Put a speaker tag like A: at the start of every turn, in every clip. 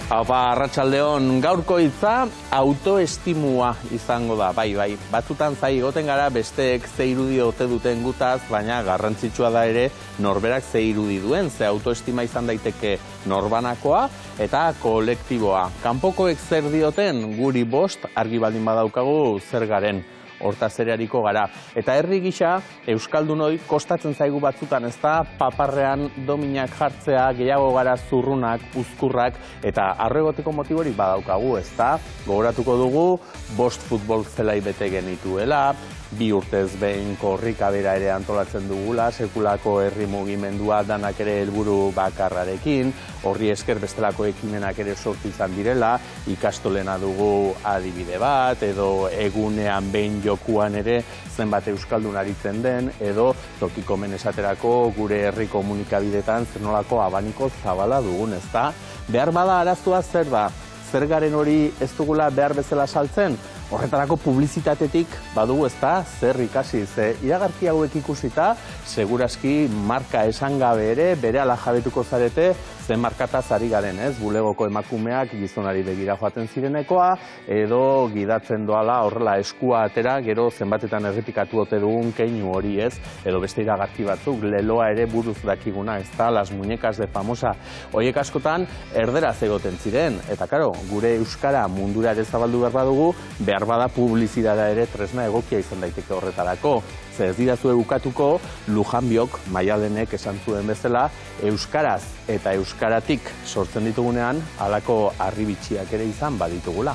A: Arratsaldeon, gaurko hitza autoestimua izango da, bai, batzutan zai egoten gara besteek ze irudi ote duten gutaz, baina garrantzitsua da ere norberak ze irudi duen, ze autoestima izan daiteke norbanakoa eta kolektiboa. Kanpokoek zer dioten, guri bost argi baldin badaukagu zer garen. Hortaz ere ariko gara. Eta herri gisa, Euskaldunoi kostatzen zaigu batzutan ez da paparrean dominak jartzea, gehiago gara zurrunak, uzkurrak, eta arregoteko motiborik badaukagu ez da. Gogoratuko dugu, 5 futbol zelai bete genituela, 2 urtez behin korrika bera ere antolatzen dugula, sekulako herri mugimendua danak ere helburu bakarrarekin, horri esker bestelako ekimenak ere sortu izan direla, ikastolena dugu adibide bat, edo egunean behin jokuan ere zenbat euskaldun aritzen den, edo tokiko esaterako gure herri komunikabidetan zer nolako abaniko zabala dugun, ez da? Behar bada arazoa zer da? Zer garen hori ez dugula behar bezala saltzen? Horretarako publizitatetik badugu ez da, zer ikasi, ze iragarki hauek ikusita, segurazki marka esan gabe ere, bere ala jabetuko zarete, ze markataz ari garen, ez? Bulegoko emakumeak gizonari begira joaten zirenekoa, edo gidatzen doala horrela eskua atera, gero zenbatetan errepikatu ote dugun keinu hori, ez? Edo beste iragarki batzuk, leloa ere buruz dakiguna, ez da, las muñecas de famosa. Hoiek askotan erderaz egoten ziren, eta karo, gure euskara mundura ere zabaldu behar badugu, behar bada publizitatea ere tresna egokia izan daiteke horretarako. Ze ez didazue ukatuko, Lujanbiok, Maialenek esan zuen bezala, euskaraz eta euskaratik sortzen ditugunean, halako harribitxiak ere izan baditugula.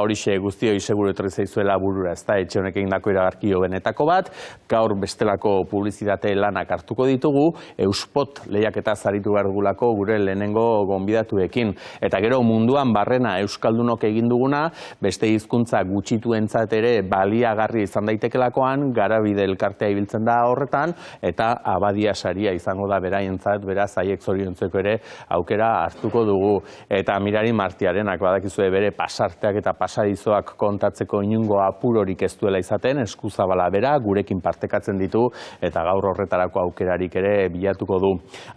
A: Horixe guztioi seguru etorri zaizuela burura, ez da, etxe honek egindako iragarkio benetako bat, gaur bestelako publizitate lanak hartuko ditugu, Euspot lehiaketa zaritu behar dugulako gure lehenengo gonbidatuekin. Eta gero munduan barrena Euskaldunok egin duguna, beste hizkuntza gutxituentzat ere baliagarri izan daitekelakoan, Garabide elkartea ibiltzen da horretan, eta Abadia saria izango da beraientzat, beraz haiek zoriontzeko ere aukera hartuko dugu. Eta Mirari Martiarenak badakizue bere pasarteak eta pasadizoak kontatzeko inungo apurorik ez duela izaten, eskuzabala bera, gurekin partekatzen ditu, eta gaur horretarako aukerarik ere bilatuko du.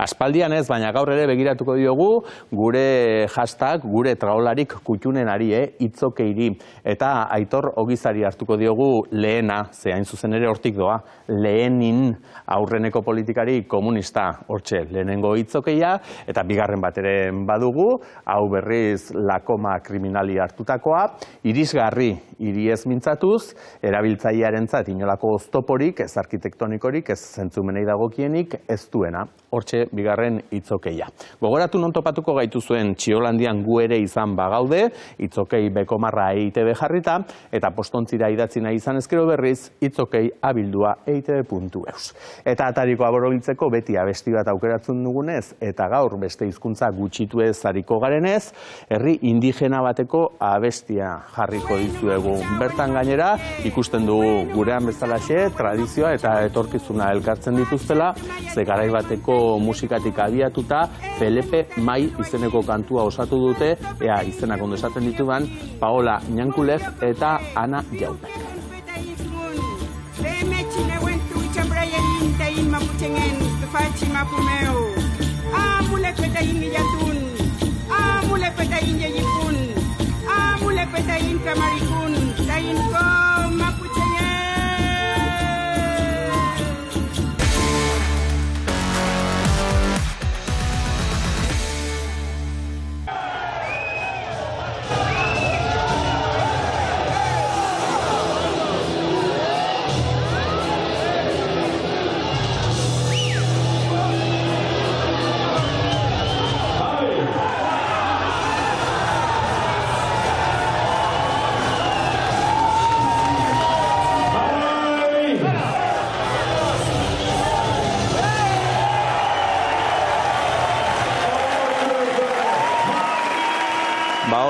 A: Aspaldian ez, baina gaur ere begiratuko diogu, gure hashtag, gure traolarik kutxunenari, itzokeiri, eta Aitor Ogizari hartuko diogu lehena, ze hain zuzen ere hortik doa, lehenin aurreneko politikari komunista, hortxe, lehenengo itzokeia, eta bigarren bat ere badugu, hau berriz lakoma kriminali hartutakoa, irisgarri, hiri ez mintzatuz, erabiltzailearentzat inolako oztoporik, ez arkitektonikorik, ez zentzumenei dagokienik, ez duena. Hortxe, bigarren itzokeia. Gogoratu non topatuko gaitu zuen Txiolandian gu ere izan bagaude, itzokei bekomarra EITB jarrita, eta postontzira idatzi nahi izan ezkero berriz, itzokei abildua eitb.eus. Eta atariko aborobiltzeko beti abesti bat aukeratzen dugunez, eta gaur beste hizkuntza gutxitu ez hariko garenez, herri indigena bateko abestia jarriko dizuegu. Bertan gainera, ikusten dugu gurean bezalaxe, tradizioa eta etorkizuna elkartzen dituztela, ze garai bateko musikatik abiatuta, Felipe Mai izeneko kantua osatu dute, ea izenak ondo esaten ditudan, Paola Ñankulef eta Ana Jaupek.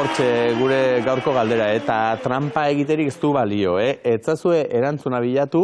A: hortxe gure gaurko galdera, eta trampa egiterik ez du balio, etzazue erantzuna bilatu,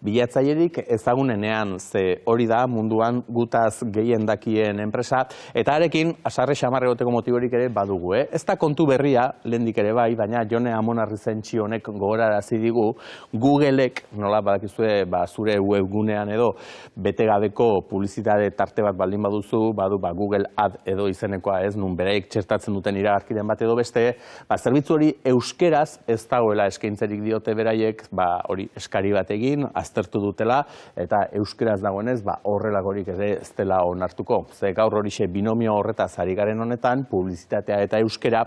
A: bilatzailerik ezagunenean, ze hori da munduan gutaz gehien dakien enpresa, eta arekin, asarre xamarre goteko motiborik ere badugu, Ez da kontu berria, lehendik ere bai, baina Jone Amonarrizentxi honek gogorarazi digu, Googleek, nola badakizue, zure webgunean edo, betegabeko publizitate tarte bat baldin baduzu, badu Google Ad edo izenekoa ez, nun beraiek txertatzen duten iragarkiren bat edo beste, zerbitzu hori euskeraz ez dagoela eskaintzerik diote beraiek, hori eskari bat egin, aztertu dutela, eta euskeraz dagoenez, horrelakorik ere ez dela onartuko. Ze gaur horixe binomio horretaz ari garen honetan, publizitatea eta euskera,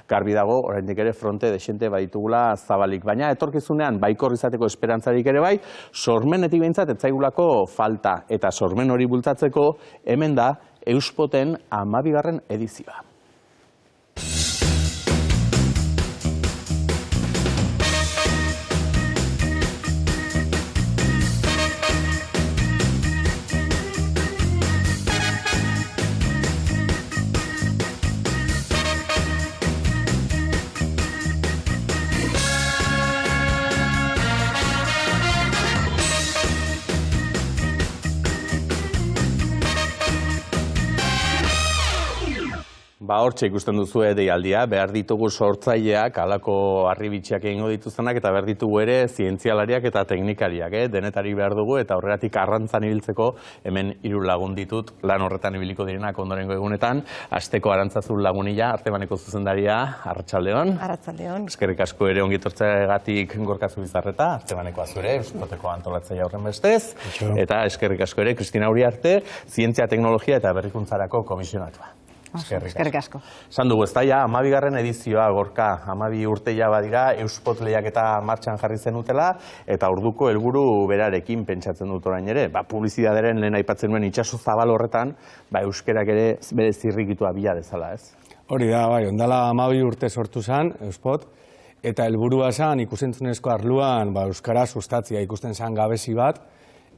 A: garbi dago, oraindik ere fronte desente baditugula zabalik. Baina etorkizunean baikor izateko esperantzarik ere bai, sormenetik behintzat etzaigulako falta, eta sormen hori bultzatzeko hemen da Euspoten 12. edizioa. Hortxe ikusten duzu deialdia, behar ditugu sortzaileak, halako harribitxiak egingo dituztenak, eta behar ditugu ere zientzialariak eta teknikariak, denetari behar dugu, eta horregatik arrantzan ibiltzeko hemen 3 lagun ditut, lan horretan ibiliko direnak ondorengo egunetan, Asteko Arantzazul Lagunilla, Artebaneko zuzendaria, Arratsaldeon.
B: Arratsaldeon.
A: Eskerrik asko ere ongitortzeagatik Gorka Zubizarreta, Artebanekoa zure, Euskoteko antolatzaile horren bestez, eta eskerrik asko ere Kristina Uriarte, Zientzia, Teknologia eta Berrikuntzarako komisionatua.
B: Eskerrik asko.
A: Esan dugu, ez da, 12. edizioa, Gorka, 12 urte ja badira, Euspot lehiaketa martxan jarri zenutela, eta orduko helburu berarekin pentsatzen dut orain ere. Publizitatearen lehen aipatzen nuen itsaso zabal horretan, euskerak ere bere zirrikitua bila dezala, ez?
C: Hori da, ondala 12 urte sortu zen, Euspot, eta helburua zen ikusentzunezko arloan euskara sustatzia ikusten zen gabezi bat,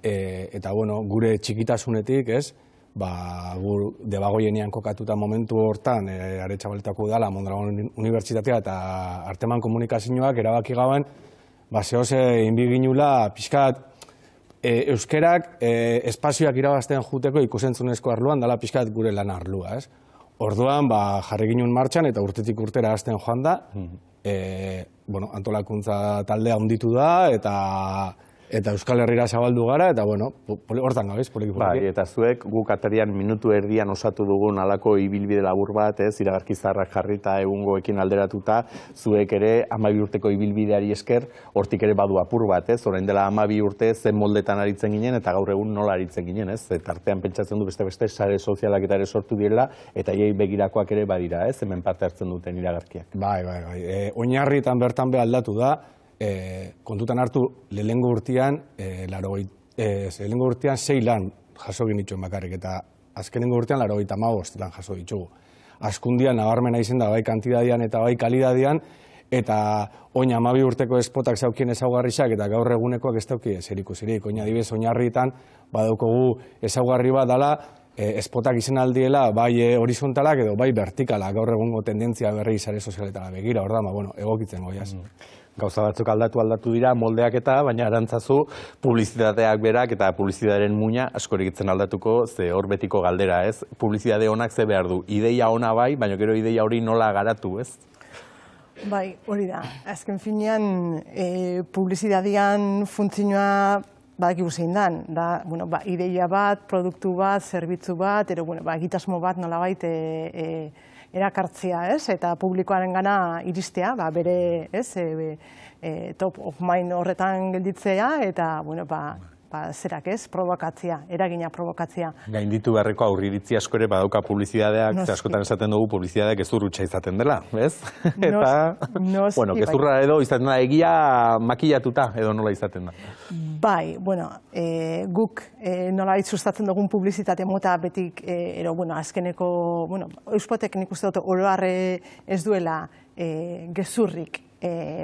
C: eta gure txikitasunetik, ez? Debagoienean kokatuta momentu hortan, Aretxabaletako udala, Mondragon Unibertsitatea eta Arteman Komunikazioak erabaki gauen, zehoze inbiginula pixkat euskerak espazioak irabazten juteko ikusentzunezko arloan dela pixkat gure lan arlua, ez? Orduan, jarri ginen martxan eta urtetik urtera hasten joan da, antolakuntza taldea handitu da, eta Euskal Herrira zabaldu gara, eta hortan gabiz, poliki-poliki.
A: Eta zuek guk aterian minutu erdian osatu dugun alako ibilbide labur bat, iragarki zaharrak jarrita egungoekin alderatuta, zuek ere 12 urteko ibilbideari esker, hortik ere badu apur bat, orain dela 12 urte zen moldetan aritzen ginen, eta gaur egun nola aritzen ginen, eta artean pentsatzen du beste sare sozialak eta ere sortu direla, eta hiei begirakoak ere badira, hemen parte hartzen duten iragarkiak.
C: Oinarritan bertan be aldatu da, kontutan hartu lehenengo urtean 6 lan jaso genituen bakarrik, eta azkenengo urtean 95 lan jaso ditugu. Askundian nabarmena izen da bai kantidadian eta bai kalidadian, eta oin 12 urteko espotak zaukien ezaugarriak eta gaur egunekoak ez dauki zerikusirik. Oin adibidez oinarritan badaukagu ezaugarri bat dela espotak izan aldiela bai horizontalak edo bai vertikalak, gaur egungo tendentzia berri sare sozialetara begira, ordan egokitzen goiaz.
A: Gauza batzuk aldatu dira, moldeak eta, baina arantzazu publizitateak berak eta publizitatearen muina askorik itzen aldatuko, ze hor betiko galdera, ez? Publizitate honak ze behar du, ideia ona bai, baina gero ideia hori nola garatu, ez?
B: Bai, hori da. Azken finean, publizitatean funtzioa badakigu zein dan, ideia bat, produktu bat, zerbitzu bat, egitasmo bat nolabait erakartzea, eta publikoaren gana iristea, bere top of mind horretan gelditzea, eta zerak ez, provokatzea, eragina provokatzea.
A: Gainditu beharreko aurriritzi asko ere badauka publizitateak, askotan esaten dugu publizitateak gezur hutsa izaten dela, ez? Eta, gezurra edo izaten da, egia makillatuta edo nola izaten da.
B: Bai, guk nolabait sustatzen dugun publizitate mota betik, azkeneko, Euspotek nik uste dut oroarre ez duela gezurrik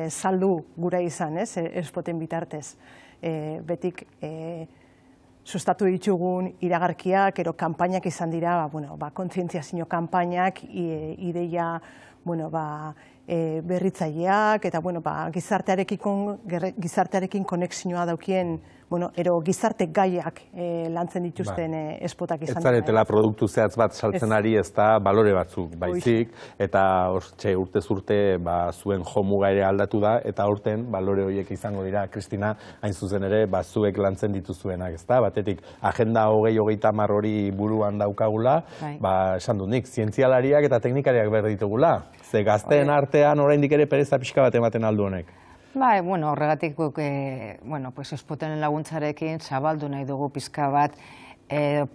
B: saldu gura izan, ez, Euspoten bitartez. Betik sustatu ditugun iragarkiak, kanpainak izan dira, kontzientziazio kanpainak, ideia berritzaileak eta gizartearekin konexioa daukien ero gizarte gaiak lantzen dituzten espotak izan.
A: Ez zaretela produktu zehatz bat saltzen ari, ez da balore batzuk baizik, eta urtez urte zuen jomuga ere aldatu da, eta aurten balore horiek izango dira, Kristina, hain zuzen ere, zuek lantzen dituzuenak, ez da? Batetik, agenda 2030 hori buruan daukagula, esan dut nik, zientzialariak eta teknikariak behar ditugula. Ze gazteen artean oraindik ere pereza pixka bat ematen aldu honek.
D: Horregatik espoten laguntzarekin zabaldu nahi dugu pizka bat,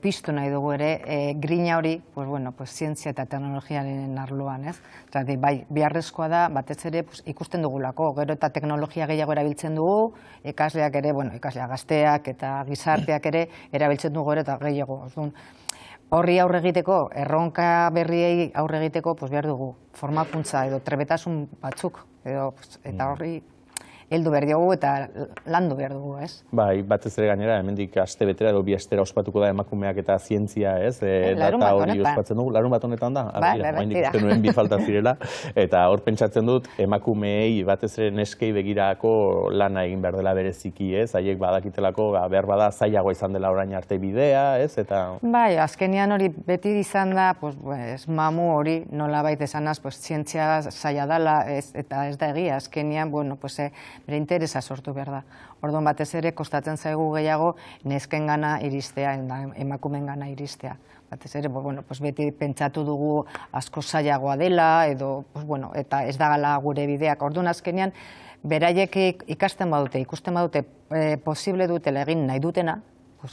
D: piztu nahi dugu ere, grina hori, zientzia eta teknologiaren arloan, ez? Beharrezkoa da, batez ere ikusten dugulako, gero eta teknologia gehiago erabiltzen dugu, ikasleak ere, ikasleak gazteak eta gizarteak ere erabiltzen dugu ere eta gehiago. Horri aurre egiteko, erronka berriei aurre egiteko, behar dugu formakuntza edo trebetasun batzuk, eta horri heldu behar dugu eta landu behar dugu, ez?
A: Batez ere gainera, hemendik aste betera edo bi astera ospatuko da emakumeak eta zientzia, ez? Data hori ospatzen dugu. Larun bat honetan da? Oraindik uste nuen bi falta zirela. Eta hor pentsatzen dut, emakumeei batez ere neskei begirako lana egin behar dela bereziki, ez? Haiek badakitelako behar bada zailago izan dela orain arte bidea, ez?
D: Azkenean hori beti izan da, mamu hori nolabait esanaz, zientzia zaila dela, eta ez da egia. Azkenean, bere interesa sortu behar da. Orduan batez ere kostatzen zaigu gehiago nesken gana iristea, emakumen gana iristea. Batez ere, beti pentsatu dugu asko zailagoa dela, eta ez da gala gure bideak. Orduan azkenean, beraiek ikusten badute, posible dutela egin nahi dutena,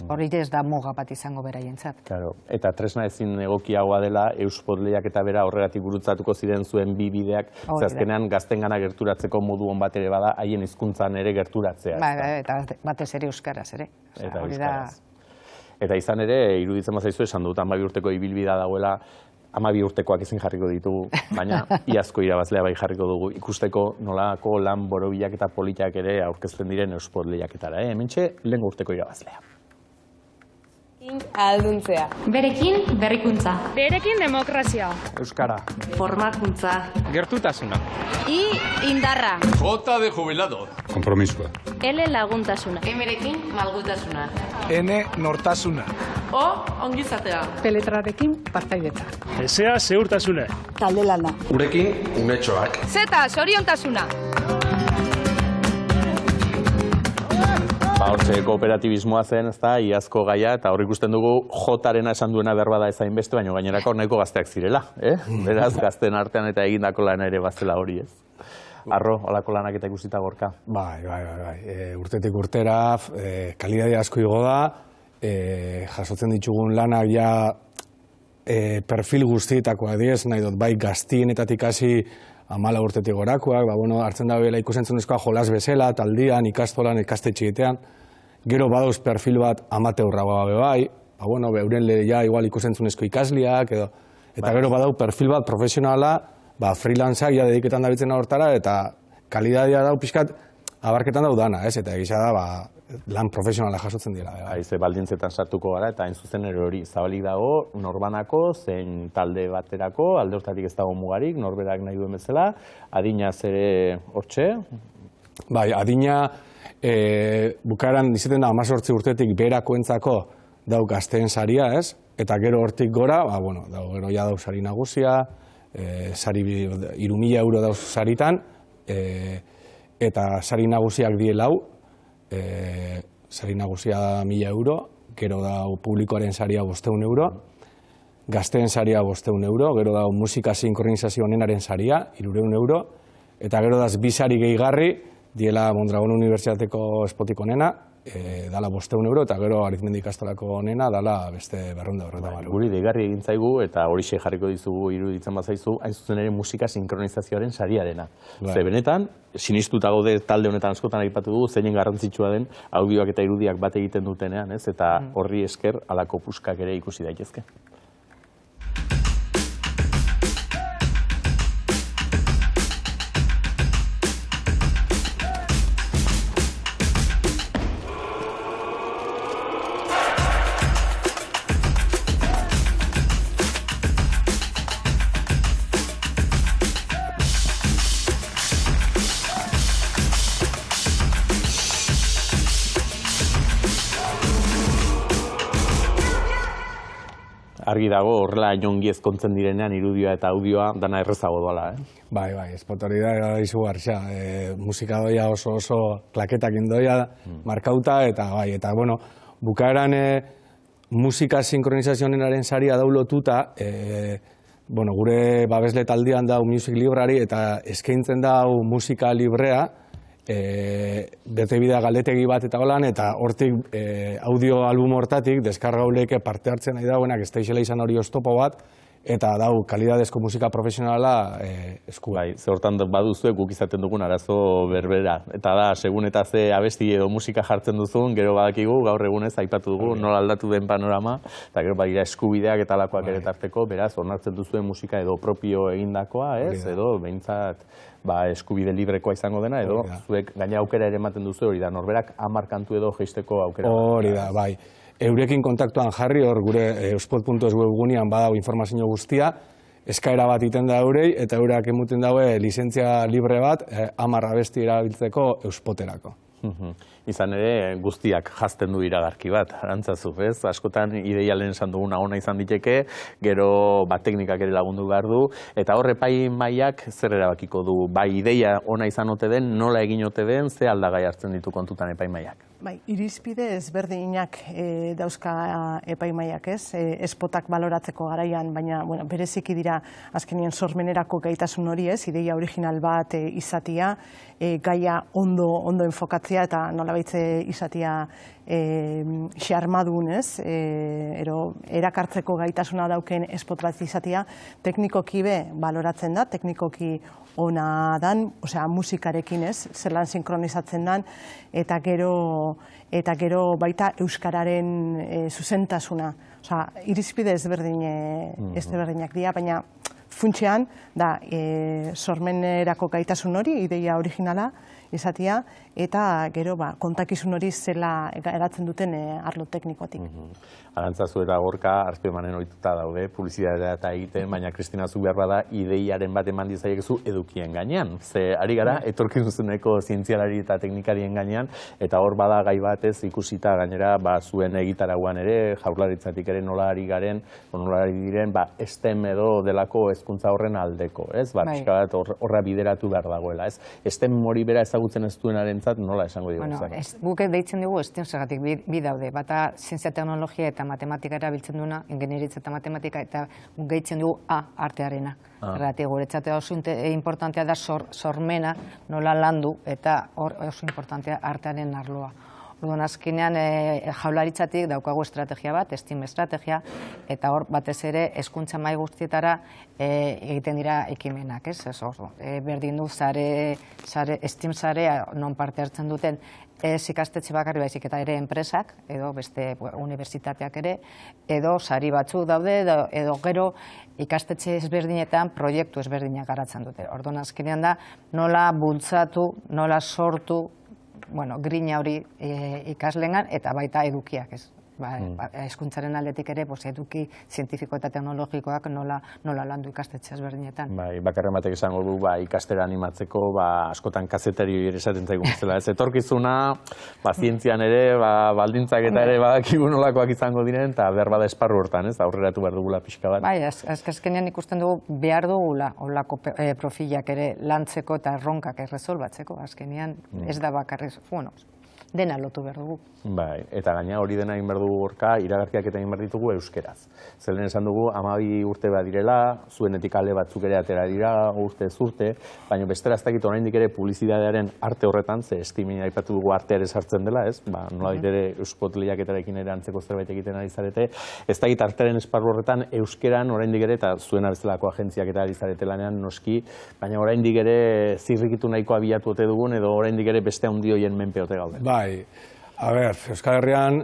D: hori ez da muga bat izango beraientzat.
A: Eta tresna ezin egokiagoa dela, Euspot lehiaketa bera horregatik gurutzatuko ziren zuen bi bideak, azkenean gaztengana gerturatzeko modu on bat ere bada, haien hizkuntzan ere gerturatzea.
D: Eta batez ere euskaraz ere.
A: Eta izan ere, iruditzen bazaizu esan dut, 12 urteko ibilbidea dagoela, 12 urtekoak ezin jarriko ditugu, baina iazko irabazlea bai jarriko dugu, ikusteko nolako lan borobilak eta politak ere aurkezten diren Euspot lehiaketara. Hementxe, lehengo urteko irabazlea.
E: Alduntzea.
F: Berekin berrikuntza.
E: Berekin demokrazia.
C: Euskara.
F: Formakuntza.
C: Gertutasuna.
E: Indarra.
G: J de jubilado.
C: Kompromisua.
E: L laguntasuna.
F: Emerekin malgutasuna.
H: N nortasuna.
F: O ongizatea.
B: Peletrarekin partaidetza.
H: Ezea zeurtasuna.
B: Talde lana.
G: Urekin umetxoak.
E: Z soriontasuna.
A: Hortxe kooperatibismoa zen, ez da, iazko gaia, eta hor ikusten dugu J-arena esan duena behar bada ezain beste, baina gainerako nahiko gazteak zirela, Beraz, gazten artean eta egindako lana ere bazela hori, ez? Arro, holako lanak eta ikusita Gorka?
C: Bai. Urtetik urtera, kalidade asko igo da, jasotzen ditugun lanak ja perfil guztietakoa diez, nahi dut, bai gaztienetatik hasi 14 urtetik gorakoak, hartzen da bela ikusentzunezkoa jolas bezala, taldian, ikastolan, ikastetxeetan, gero badauz perfil bat amateurragoa bai, beuren ja igual ikusentzunezko ikasliak, eta gero badau perfil bat profesionala, freelanceak ja dediketan dabitzen hortara, eta kalidadea dau pixkat abarketan dau dana, eta egisa da, lan profesionala jasotzen dira.
A: Haize baldintzetan sartuko gara, eta hain zuzen hori zabalik dago, norbanako, zein talde baterako, alde hortatik ez dago mugarik, norberak nahi duen bezala, adina zere hortxe?
C: Bai, adina bukaeran izaten da 18 urtetik berakoentzako dau gazteen saria, ez? Eta gero hortik gora, gero ja dau sari nagusia, sari 3.000 euro dauz saritan, eta sari nagusiak die 4, sari nagusia 1.000 euro, gero da publikoaren saria 500 euro, gazteen saria 500 euro, gero da musika sinkronizazio onenaren saria 300 euro, eta gero da bi sari gehigarri, diela Mondragon Unibertsitateko espotik onena, dala 500 euro, eta gero Arizmendi ikastolako onena, dala beste 200 euro.
A: Guri deigarri egin zaigu, eta horixe jarriko dizugu iruditzen bazaizu, hain zuzen ere musika sinkronizazioaren sariarena. Ze benetan, sinistuta gaude talde honetan askotan aipatu dugu, zeinen garrantzitsua den audioak eta irudiak bat egiten dutenean, ez? Eta horri esker halako puskak ere ikusi daitezke. argi dago horrela jongi ezkontzen direnean irudioa eta audioa dana errezago doala,
C: Bai, spot hori da izugarria. Musika doia oso klaketak indoia, markauta, eta bai, eta bueno, bukaeran musika sinkronizazionaren saria daulotuta, bueno, gure babesle taldean dau Music Library eta eskaintzen dau musika librea, bete bidea galdetegi bat eta holan, eta hortik audio album hortatik deskargauleke parte hartzen nahi dauenak, ez da izan hori oztopo bat, eta dau kalidadezko musika profesionala esku.
A: Bai, ze hortan baduzue guk izaten dugun arazo berbera. Eta da, segun eta ze abesti edo musika jartzen duzun, gero badakigu, gaur egunez aipatu dugu, nola aldatu den panorama, eta gero badira eskubideak eta alakoak ere tarteko, beraz, onartzen duzuen musika edo propio egindakoa, ez? Edo, behintzat, eskubide librekoa izango dena, edo zuek gaina aukera ere ematen duzu, hori da, norberak 10 kantu edo jeisteko aukera.
C: Hori da, bai. Eurekin kontaktuan jarri, hor gure euspot.es webgunean badau informazio guztia, eskaera bat iten da eurei, eta eurak emuten daue lizentzia libre bat 10 abesti erabiltzeko euspoterako.
A: Izan ere, guztiak jazten du iragarki bat, arantzazu, ez? Askotan ideia lehen esan duguna ona izan diteke, gero teknikak ere lagundu behar du, eta horre mailak zer erabakiko du, bai ideia ona izan ote den, nola egin ote den, ze aldagai hartzen ditu kontutan epaimaiak?
B: Bai, irizpide ezberdinak dauzka epaimaiak, ez? Espotak baloratzeko garaian, baina bereziki dira azkenien sormenerako gaitasun hori, ez? Ideia original bat izatia, gaia ondo enfokatzea eta nolabaitze izatia xarmadun, ez? Erakartzeko gaitasuna dauken espot bat izatia, teknikoki be baloratzen da, teknikoki ona dan, osea, musikarekin, ez? Zelan sinkronizatzen dan, eta gero baita euskararen zuzentasuna. Osea, irizpide ezberdinak dira, baina funtsean da sormenerako gaitasun hori, ideia originala izatia, eta gero kontakizun hori zela eratzen duten arlo teknikotik.
A: Arantzazu eta Gorka Arzpiomanen ohituta daude, publizitatea eta egiten, baina Kristina zu behar bada ideiaren bat eman dizaiekezu edukien gainean. Ze ari gara, etorkizuneko zientzialari eta teknikarien gainean, eta hor bada gai batez ikusita gainera zuen egitarauan ere, Jaurlaritzatik ere nola ari garen, nola ari diren, STEM edo delako hezkuntza horren aldeko, ez? Pixka bat horra bideratu behar dagoela, ez? STEM hori bera ezagutzen ez duenarentzat nola esango dugu?
D: Guk deitzen dugu STEM zergatik bi daude, bata zientzia, teknologia eta matematika erabiltzen duena, ingenieritza eta matematika, eta gehitzen dugu artearena. Erratik, guretzate oso importantea da sormena nola landu, eta hor oso importantea artearen arloa. Orduan azkenean Jaurlaritzatik daukagu estrategia bat, STEM estrategia, eta hor batez ere hezkuntza mahai guztietara egiten dira ekimenak, ez? Berdin du STEM sarea non parte hartzen duten ez ikastetxe bakarri baizik eta ere enpresak, edo beste unibertsitateak ere, edo sari batzuk daude, edo gero ikastetxe ezberdinetan proiektu ezberdinak garatzen dute. Orduan azkenean da nola bultzatu, nola sortu, grina hori ikaslengan eta baita edukiak, ez? Hezkuntzaren aldetik ere, eduki zientifiko eta teknologikoak nola landu ikastetxe ezberdinetan.
A: Bakarren batek esango du, ikastera animatzeko, askotan kazetari ere esaten zaigun bezala. Ez etorkizuna, zientzian ere, baldintzak eta ere badakigu nolakoak izango diren, eta behar bada esparru hortan, ez? Aurreratu behar dugula pixka bat.
D: Azkenean ikusten dugu behar dugula holako profilak ere lantzeko eta erronkak erresolbatzeko. Azkenean ez da bakarriz, dena lotu behar dugu.
A: Eta gaina hori dena egin behar dugu Gorka, iragarkiak eta egin behar ditugu euskeraz. Zelen esan dugu, 12 urte bat direla, zuenetik ale batzuk ere atera dira, urte zurte, baina bestera ez dakit oraindik ere publizitatearen arte horretan, ze estimin aipatu dugu artea ere sartzen dela, ez? Nola ere euspot lehiaketarekin ere antzeko zerbait egiten ari zarete, ez dakit artearen esparru horretan euskeran oraindik ere, eta zuena bezalako agentziak eta ari zarete lanean noski, baina oraindik ere zirrikitu nahiko abiatu ote dugun, edo oraindik ere beste handi hoien menpe ote gaude.
C: Euskal Herrian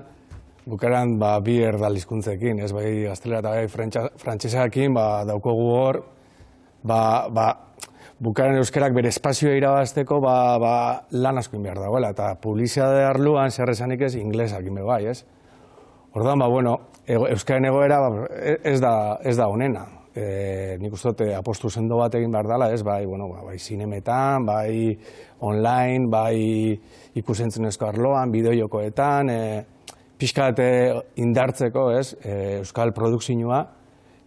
C: bukaran bi erdal hizkuntzekin, ez bai gaztelera eta bai frantsesarekin daukogu hor, bukaran euskerak bere espazioa irabazteko lan asko behar dagoela, eta publizitate arloan zer esanik ez inglesak inbe bai, ez? Orduan, euskaren egoera ez da honena. Nik uste dut apostu sendo bat egin behar dela, ez, bai zinemetan, bai online, bai ikusentzunezko arloan, bideojokoetan, pixka bat indartzeko, ez, euskal produkzioa,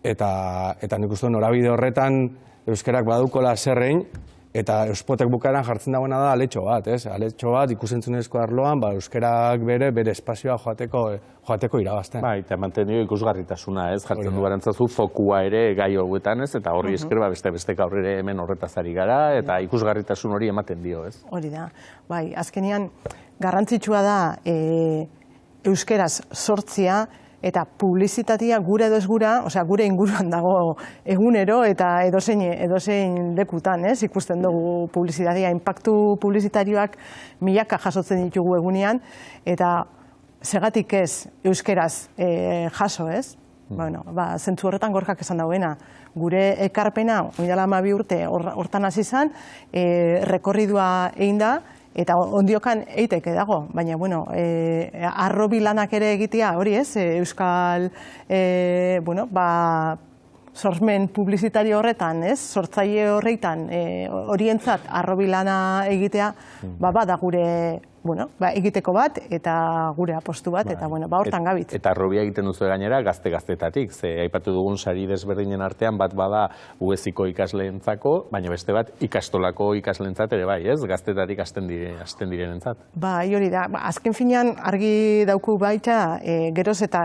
C: eta nik uste norabide horretan euskarak badukola zerrein, eta Euspotek bukaeran jartzen dagoena da aletxo bat, ez? Aletxo bat ikusentzunezko arloan, euskarak bere espazioa joateko irabazten.
A: Bai, eta ematen dio ikusgarritasuna, ez? Jartzen du garantzazu fokua ere gai hauetan, ez? Eta horri esker beste aurrera hemen horretaz ari gara, eta ikusgarritasun hori ematen dio, ez?
B: Hori da. Bai, azkenean garrantzitsua da euskeraz sortzia, eta publizitatea gure edo ez gura, osea, gure inguruan dago egunero eta edozein lekutan, ez? Ikusten dugu publizitatea, inpaktu publizitarioak milaka jasotzen ditugu egunean, eta segatik ez euskeraz jaso, ez? Bueno, zentzu horretan Gorkak esan dauena. Gure ekarpena, oindala 12 urte hortan hasi zen, rekorridua egin da, eta ondiokan eiteke dago, baina, bueno, arrobi lanak ere egitea, hori ez, euskal, sormen publizitario horretan, ez, sortzaile horreitan, horientzat arrobi lana egitea, bada gure, egiteko bat, eta gure apostu bat, eta, hortan gabitz.
A: Eta arrobia egiten duzu gainera gazte-gaztetatik, ze aipatu dugun sari desberdinen artean bat bada UESiko ikasleentzako, baina beste bat ikastolako ikasleentzat ere bai, ez? Gaztetatik hasten direnentzat.
B: Bai, hori da. Azken finean argi dauku baita, geroz eta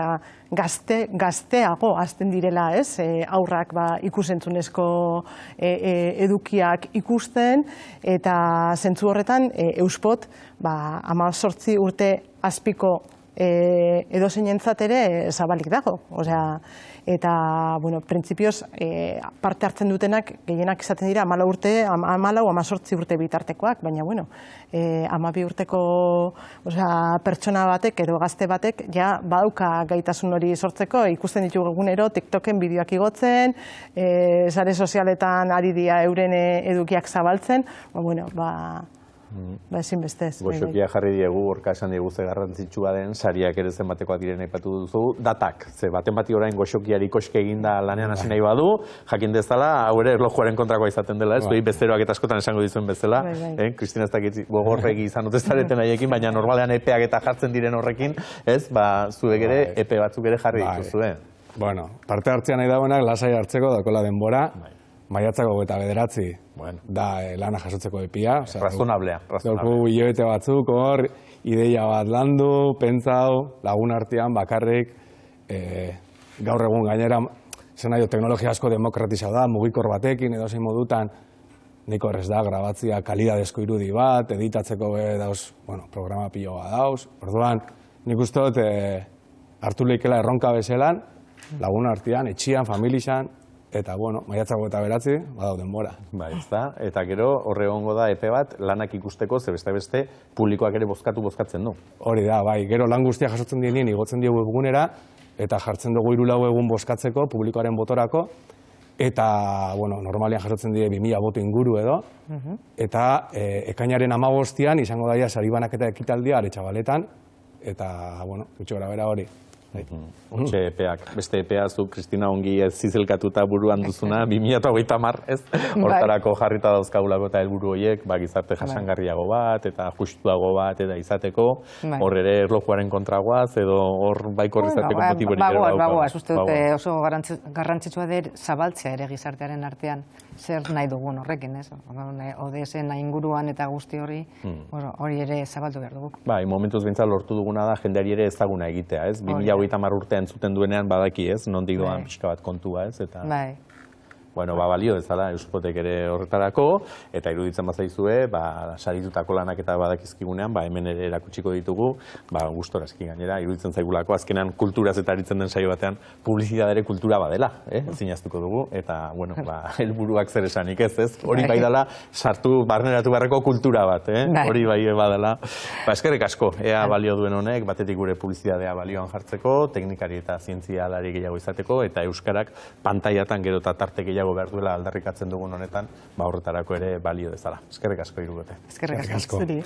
B: gazteago hasten direla, ez? Aurrak ikusentzunezko edukiak ikusten, eta zentzu horretan Euspot 18 urte azpiko edozeinentzat ere zabalik dago. Eta, printzipioz, parte hartzen dutenak gehienak izaten dira 14 urte bitartekoak, baina, 12 urteko pertsona batek edo gazte batek ja badauka gaitasun hori sortzeko, ikusten ditugu egunero TikToken bideoak igotzen, sare sozialetan ari dira euren edukiak zabaltzen, ezinbestez.
A: Goxokia jarri diegu, Gorka esan diegu ze garrantzitsua den, sariak ere zenbatekoak diren aipatu duzu, datak. Ze baten bati orain goxokiari koske eginda lanean hasi nahi badu, jakin dezala, hau ere erlojuaren kontrakoa izaten dela, ez? Besteroak eta askotan esango dizuen bezala. Kristina ez dakit gogorregi izan otezareten haiekin, baina normalean epeak eta jartzen diren horrekin, ez? Zuek ere epe batzuk ere jarri dituzue.
C: Bueno, parte hartzean nahi dagoenak lasai hartzeko dakola denbora, maiatzako 29 da lana jasotzeko epia.
A: Razonablea.
C: Dauku hilabete batzuk hor, ideia bat landu, pentsau, lagun artean bakarrik, gaur egun gainera, zen nahi teknologia asko demokratizau da, mugikor batekin edo zein modutan, niko errez da, grabatzia kalidadezko irudi bat, editatzeko dauz, programa pilo bat dauz. Orduan, nik uste dut hartu lehikela erronka bezelan, lagun artean, etxian, familizan, eta, maiatzako 29, badau denbora.
A: Bai, ez da. Eta gero, horre egongo da epe bat, lanak ikusteko, ze beste publikoak ere bozkatzen du.
C: Hori da, bai, gero lan guztia jasotzen dienien, igotzen diegu webgunera, eta jartzen dugu 3-4 egun bozkatzeko, publikoaren botorako, eta, normalian jasotzen die 2000 boto inguru edo, eta ekainaren 15 izango daia saribanaketa ekitaldia Aretxabaletan, eta, gutxo gara bera hori.
A: Hortxe epeak. Beste epea zu, Kristina, ongi ez zizelkatuta buruan duzuna, 2030, ez? Hortarako jarrita dauzkagulako eta helburu horiek, gizarte jasangarriago bat, eta justuago bat, eta izateko, hor ere erlojuaren kontragoaz, edo hor baiko izateko motibo ere daukagu.
D: Bagoaz, uste dute oso garrantzitsua der zabaltzea ere gizartearen artean, zer nahi dugun horrekin, ez? ODS-en inguruan eta guzti hori, hori ere zabaldu behar dugu.
A: Bai, momentuz bintzat lortu duguna da jendeari ere ezaguna egitea, ez? 2030 urtean zuten duenean badaki, ez? Nondik doan pixka bat kontua, ez?
D: Bai.
A: Balio dezala Euspotek ere horretarako, eta iruditzen bazaizue, saritutako lanak eta badakizkigunean, hemen ere erakutsiko ditugu, gustora eski gainera, iruditzen zaigulako, azkenean kulturaz eta aritzen den saio batean, publizitate ere kultura badela, zinaztuko dugu, eta, helburuak zer esanik ez? Hori bai dela, sartu, barneratu barreko kultura bat, hori bai badela. Eskerrik asko, ea balio duen honek, batetik gure publizitatea balioan jartzeko, teknikari eta zientzialari gehiago izateko, eta euskarak pantailatan gero eta tarte gehiago behar duela aldarrikatzen dugun honetan, horretarako ere balio dezala. Eskerrik asko Hirukote.
B: Eskerrik asko. Zuri.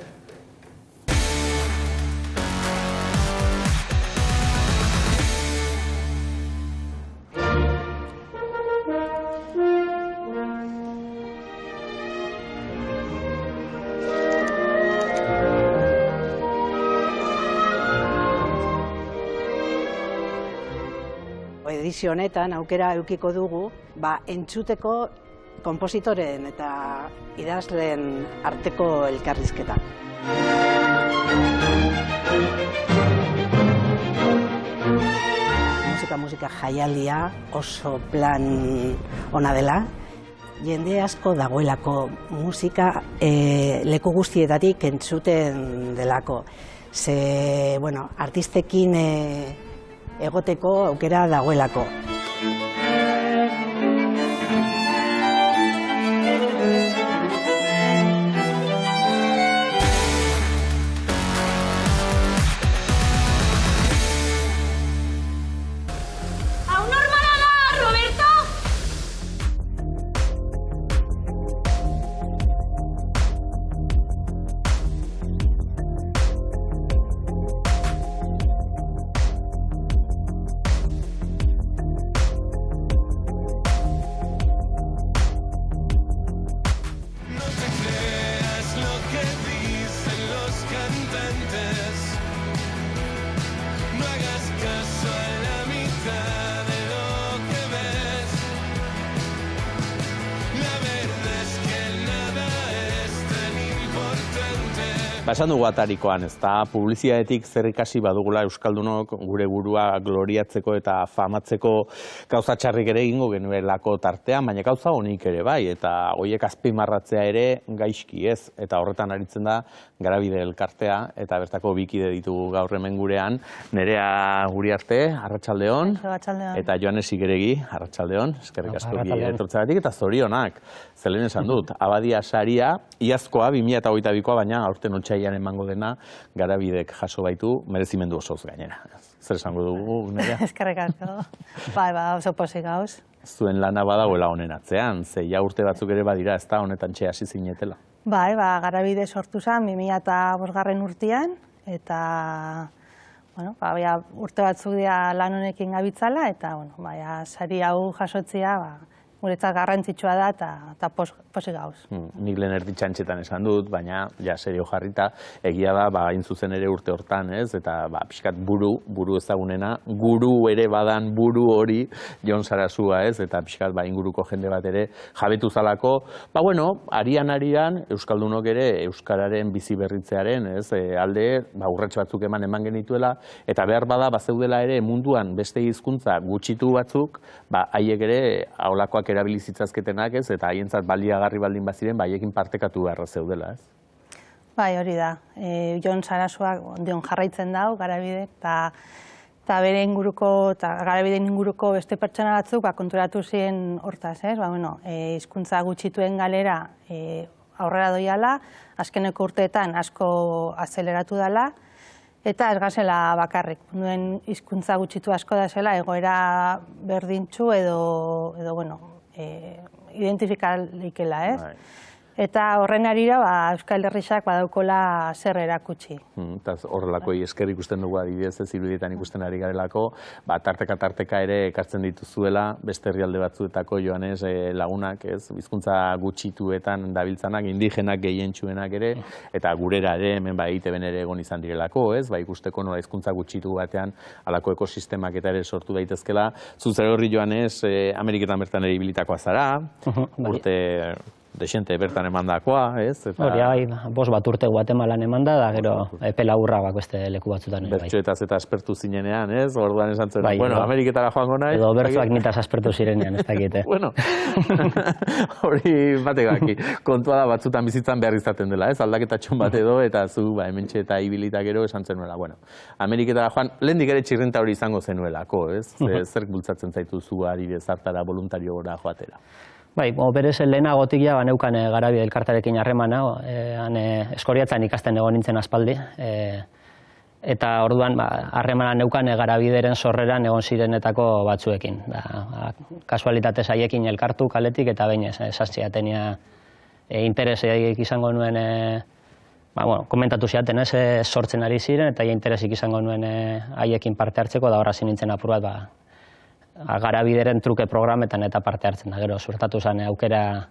I: edizio honetan aukera edukiko dugu entzuteko konpositoren eta idazleen arteko elkarrizketa. Musika jaialdia oso plan ona dela. Jende asko dagoelako musika leku guztietatik entzuten delako. Ze, artistekin egoteko aukera dagoelako.
A: Esan dugu atarikoan, publizitatetik zer ikasi badugula Euskaldunok gure burua gloriatzeko eta famatzeko gauza txarrik ere egingo genuelako tartean, baina gauza honik ere bai, eta horiek azpimarratzea ere gaizki ez, eta horretan aritzen da Garabide elkartea, eta bertako bikide ditugu gaur hemen gurean, Nerea Uriarte, arratsaldeon, eta Joanes Igeregi, arratsaldeon, eskerrik asko etortzeagatik, eta zorionak, zelen esan dut, Abadia saria, iazkoa, 2022koa, baina aurten otsailean emango dena, Garabidek jaso baitu, merezimendu osoz gainera. Zer esango dugu, Nerea?
B: Eskerrik asko, oso pozik gauz.
A: Zuen lana badagoela honen atzean, ze ja urte batzuk ere badira, ez da honetan txe hasi zinetela.
B: Garabide sortu zen 2005 urtean, eta urte batzuk dira lan honekin gabitzala, eta sari hau jasotzea guretzat garrantzitsua da eta pozik gauz.
A: Nik lehen erditxantxetan esan dut, baina ja serio jarrita, egia da, hain zuzen ere urte hortan, ez? Eta pixkat buru ezagunena, guru ere badan buru hori Jon Sarasua, ez? Eta pixkat inguruko jende bat ere jabetu zalako. Arian, Euskaldunok ere Euskararen bizi berritzearen, ez? Alde, urrats batzuk eman genituela, eta behar bada, bazeudela ere munduan beste hizkuntza gutxitu batzuk, haiek ere aulakoak erabilizitzazketenak, ez? Eta haientzat baliagarri baldin baziren, haiekin partekatu beharra zeudela, ez?
B: Hori da. Jon Sarasuak ondion jarraitzen dau, Garabide, eta bere inguruko, eta Garabideen inguruko beste pertsona batzuk konturatu ziren hortaz, ez? Hizkuntza gutxituen galera aurrera doiala, azkeneko urteetan asko azeleratu dela, eta ez gazela bakarrik. Nuen hizkuntza gutxitu asko da zela, egoera berdintxu edo identifikalikela, ez? Eta horren arira, Euskal Herriak badaukola zer erakutsi.
A: Eta horrelako esker ikusten dugu adibidez, ez irudietan ikusten ari garelako, tarteka ere ekartzen dituzuela, beste herrialde batzuetako Joanes lagunak, ez? Hizkuntza gutxituetan dabiltzanak, indigenak gehientsuenak ere, eta gurera ere, hemen EITBn ere egon izan direlako, ez? Ikusteko nola hizkuntza gutxitu batean alako ekosistemak eta ere sortu daitezkela. Zuzer horri Joanes, Ameriketan bertan ere ibilitakoa zara, urte desente bertan emandakoa, ez?
J: Hori, 5 urte Guatemalan emanda, da gero epe laburra beste leku batzutan.
A: Bertsoetaz eta aspertu zinenean, ez? Orduan esan zuen, Ameriketara joango nahi.
J: Edo bertsoak nitaz aspertu zirenean, ez dakite.
A: Hori batek kontua da batzutan bizitzan behar izaten dela, ez? Aldaketatxon bat edo, eta zu hementxe eta ibilitak gero esan zenuela. Ameriketara joan, lehendik ere txirrenta hori izango zenuelako, ez? Zerk bultzatzen zaitu zu ari bezartara voluntario gora joatera?
J: Berez lehenagotik ja neukan Garabide elkartarekin harremana, Eskoriatzan ikasten egon nintzen aspaldi, eta orduan harremana neukan Garabideren sorreran egon zirenetako batzuekin. Kasualitatez haiekin elkartu kaletik eta behin esaztziatenia interesik izango nuen, komentatu ziaten ez sortzen ari ziren, eta interesik izango nuen haiekin parte hartzeko, da horra zinintzen apur bat, Garabideren truke programetan eta parte hartzen da. Gero, suertatu zen aukera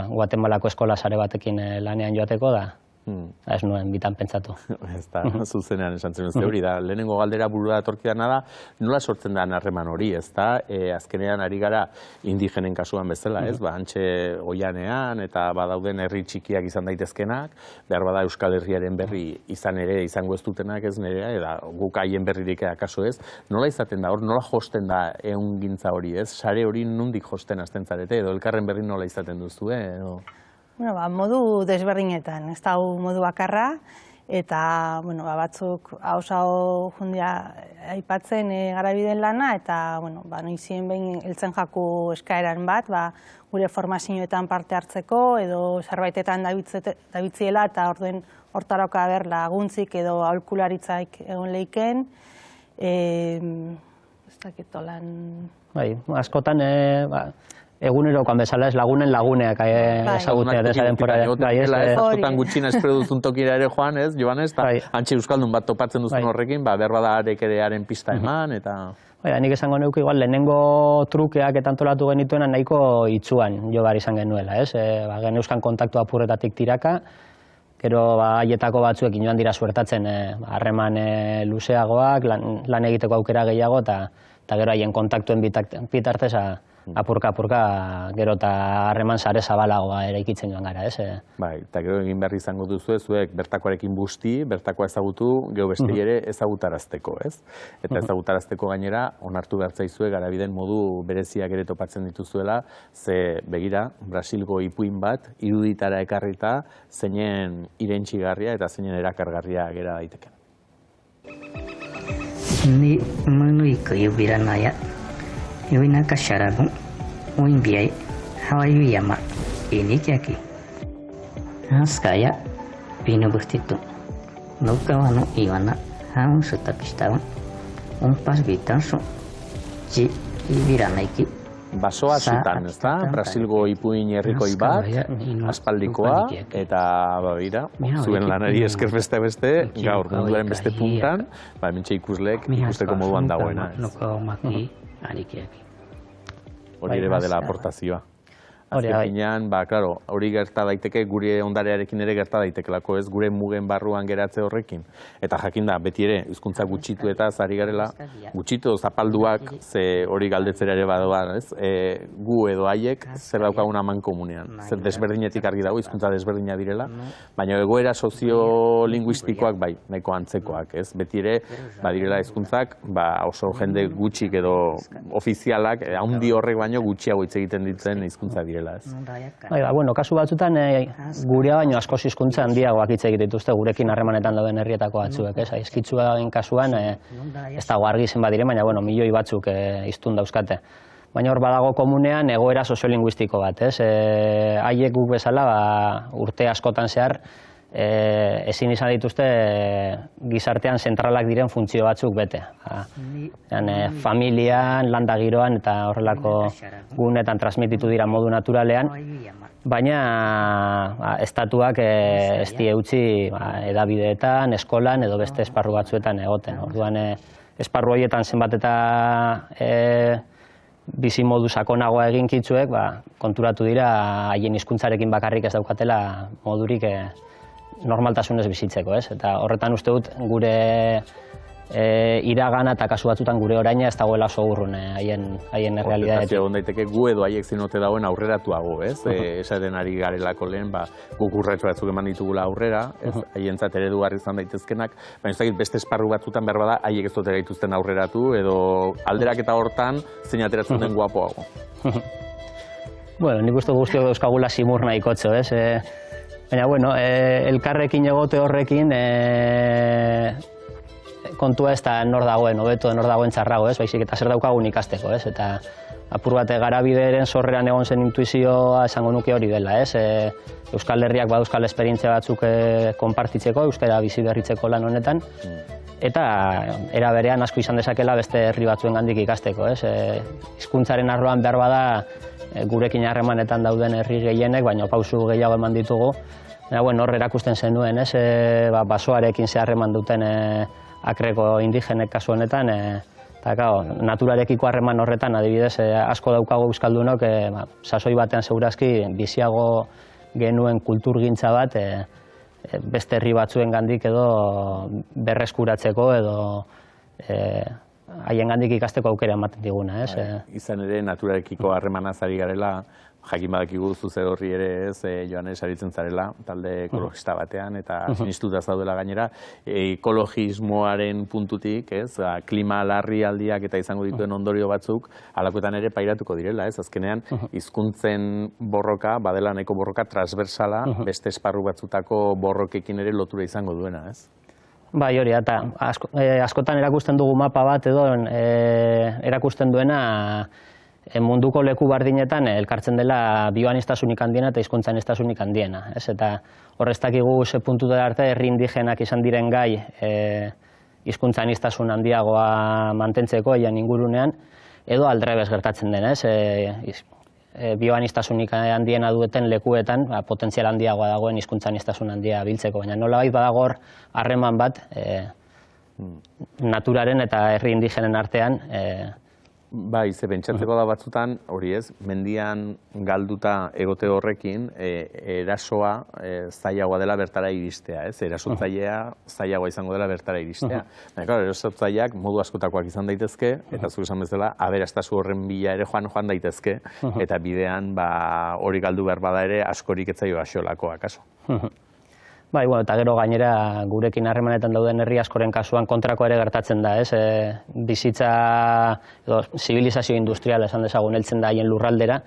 J: Guatemalako eskola sare batekin lanean joateko da. Ez nuen bitan pentsatu.
A: Ez da, zuzenean esan zen hori da. Lehenengo galdera burura datorkidana da, nola sortzen da harreman hori, ez da? Azkenean ari gara indigenen kasuan bezala, ez? Antxe oianean eta badauden herri txikiak izan daitezkenak, behar bada Euskal Herriaren berri izan ere, izango ez dutenak ez nerea, eta guk haien berririk akaso ez. Nola izaten da, hor, nola josten da ehungintza hori, ez? Sare hori nondik josten hasten zarete, edo elkarren berri nola izaten duzu, edo?
K: Bueno, modu desberdinetan, ez da modu bakarra, eta batzuk hau jundia aipatzen garabideen lana, eta noizien behin heltzen jaku eskaeran bat, gure formazioetan parte hartzeko, edo zerbaitetan dabitziela, eta orduen hortarauka laguntzik edo aholkularitzaik egon leiken. Ez dakit lan...
J: Bai, askotan... Egunerokoan bezala ez laguneak ezagutzea desa denpora.
A: Askotan gutxina espero duzun tokira ere joan, ez, Joanes? Antxe euskaldun bat topatzen duzun horrekin, behar bada arek ere haren pista eman, eta...
J: Nik esango neuke igual lehenengo trukeak eta antolatu genituena nahiko itxuan jo behar izan genuela, ez? Geneuzkan kontaktu apurretatik tiraka, gero haietako batzuek inoan dira suertatzen harreman luzeagoak, lan egiteko aukera gehiago, eta gero haien kontaktuen bitartez apurka gero eta harreman sare zabalagoa eraikitzen joan gara, ez?
A: Bai, eta gero egin behar izango duzu zuek bertakoarekin busti, bertakoa ezagutu, gero bestei ere ezagutarazteko, ez? Eta ezagutarazteko gainera, onartu behar zaizue garabideen modu bereziak ere topatzen dituzuela, ze begira, Brasilgo ipuin bat, iruditara ekarrita, zeinen irentxigarria eta zeinen erakargarria gera daiteke.
L: Ni munuiko yubira naia. Yuinaka sharabu, uinbiai, hawaii yama, ini jaki. Haskaya, pinu bustitu. Nukawano iwana, haun sutakistawan, unpas bitansu, ji ibiranaiki.
A: Basoa zutan, ez da? Brasilgo ipuin herrikoi bat, aspaldikoa, eta begira, zuen lanari esker beste, gaur munduaren beste puntan, hementxe ikusleek ikusteko moduan dagoena. Hori ere badela aportazioa. Azkenean, hori gerta daiteke, gure ondarearekin ere gerta daitekelako, ez, gure mugen barruan geratze horrekin. Eta jakin da, beti ere, hizkuntza gutxitu eta zari garela, gutxitu zapalduak, ze hori galdetzera ere badoan, ez, gu edo haiek zer daukaguna mankomunean. Zer desberdinetik argi dago, hizkuntza desberdina direla, baina egoera soziolinguistikoak bai, nahiko antzekoak, ez, beti ere, badirela hizkuntzak, oso jende gutxik edo ofizialak, handi horrek baino gutxiago hitz egiten ditzen hizkuntza direla.
J: Kasu batzutan gurea baino askoz hizkuntza handiagoak hitz egiten dituzte gurekin harremanetan dauden herrietako batzuek, ez? Aizkitzuen kasuan ez dago argi zenbat diren, baina milioi batzuk hiztun dauzkate. Baina hor badago komunean egoera soziolinguistiko bat, ez? Haiek guk bezala urte askotan zehar ezin izan dituzte gizartean zentralak diren funtzio batzuk bete. Familian, landa giroan eta horrelako gunetan transmititu dira modu naturalean, baina estatuak ez die utzi hedabideetan, eskolan edo beste esparru batzuetan egoten. Orduan esparru horietan zenbat eta bizi modu sakonagoa egin kitzuek, konturatu dira haien hizkuntzarekin bakarrik ez daukatela modurik normaltasunez bizitzeko, ez? Eta horretan uste dut gure iragana eta kasu batzutan gure oraina ez dagoela oso urrun haien errealitatetik.
A: Egon daiteke gu edo haiek zinote dagoen aurreratuago, ez? Esaten ari garelako lehen, guk urratxo batzuk eman ditugula aurrera, haientzat eredugarri izan daitezkenak, baina ez dakit beste esparru batzutan behar bada haiek ez dute gaituzten aurreratu, edo alderak eta hortan zein ateratzen den guapoago.
J: Nik uste guztiok dauzkagula simur nahikotxo, ez? Baina, elkarrekin egote horrekin kontua ez da nor dagoen, hobeto nor dagoen txarrago, ez? Baizik eta zer daukagun ikasteko, ez? Eta apur bat garabideren sorreran egon zen intuizioa esango nuke hori dela, ez? Euskal Herriak euskal esperientzia batzuk konpartitzeko, euskara bizi berritzeko lan honetan, eta era berean asko izan dezakela beste herri batzuen gandik ikasteko, ez? Hizkuntzaren arloan behar bada gurekin harremanetan dauden herri gehienek, baina pausu gehiago eman ditugu. Hor erakusten zenuen, ez? Basoarekin zeharreman duten akreko indigenek kasu honetan, eta naturarekiko harreman horretan, adibidez, asko daukago euskaldunok, sasoi batean segurazki biziago genuen kulturgintza bat, beste herri batzuen gandik edo berreskuratzeko edo haien gandik ikasteko aukera ematen diguna, ez?
A: Izan ere, naturarekiko harremanaz ari garela, jakin badakigu zuze horri ere ez, Joanes aritzen zarela, talde ekologista batean, eta sinistuta zaudela gainera, ekologismoaren puntutik, ez, klima larrialdiak eta izango dituen ondorio batzuk, halakoetan ere pairatuko direla, ez, azkenean, hizkuntzen borroka, badela nahiko borroka transversala, beste esparru batzutako borrokekin ere lotura izango duena, ez?
J: Bai, hori, eta askotan erakusten dugu mapa bat edo erakusten duena munduko leku bardinetan elkartzen dela bioaniztasunik handiena eta hizkuntza aniztasunik handiena. Eta horreztakigu ze puntutara arte herri indigenak izan diren gai hizkuntza aniztasun handiagoa mantentzeko eian ingurunean, edo aldrebes gertatzen den, bioaniztasunik handiena dueten lekuetan potentzial handiagoa dagoen hizkuntza aniztasun handia biltzeko, baina nolabait badago hor harreman bat naturaren eta herri indigenen artean.
A: Bai, ze pentsatzeko da batzutan, hori ez, mendian galduta egote horrekin, erasoa zailagoa dela bertara iristea, ez? Erasotzailea zailagoa izango dela bertara iristea. Baina, klaro, erasotzaileak modu askotakoak izan daitezke, eta zuk esan bezala, aberastasu horren bila ere joan daitezke, eta bidean hori galdu behar bada ere askorik etzaio axolako, akaso.
J: Bai, eta gero gainera gurekin harremanetan dauden herri askoren kasuan kontrako ere gertatzen da, ez? Bizitza edo zibilizazio industriala esan dezagun heltzen da haien lurraldera,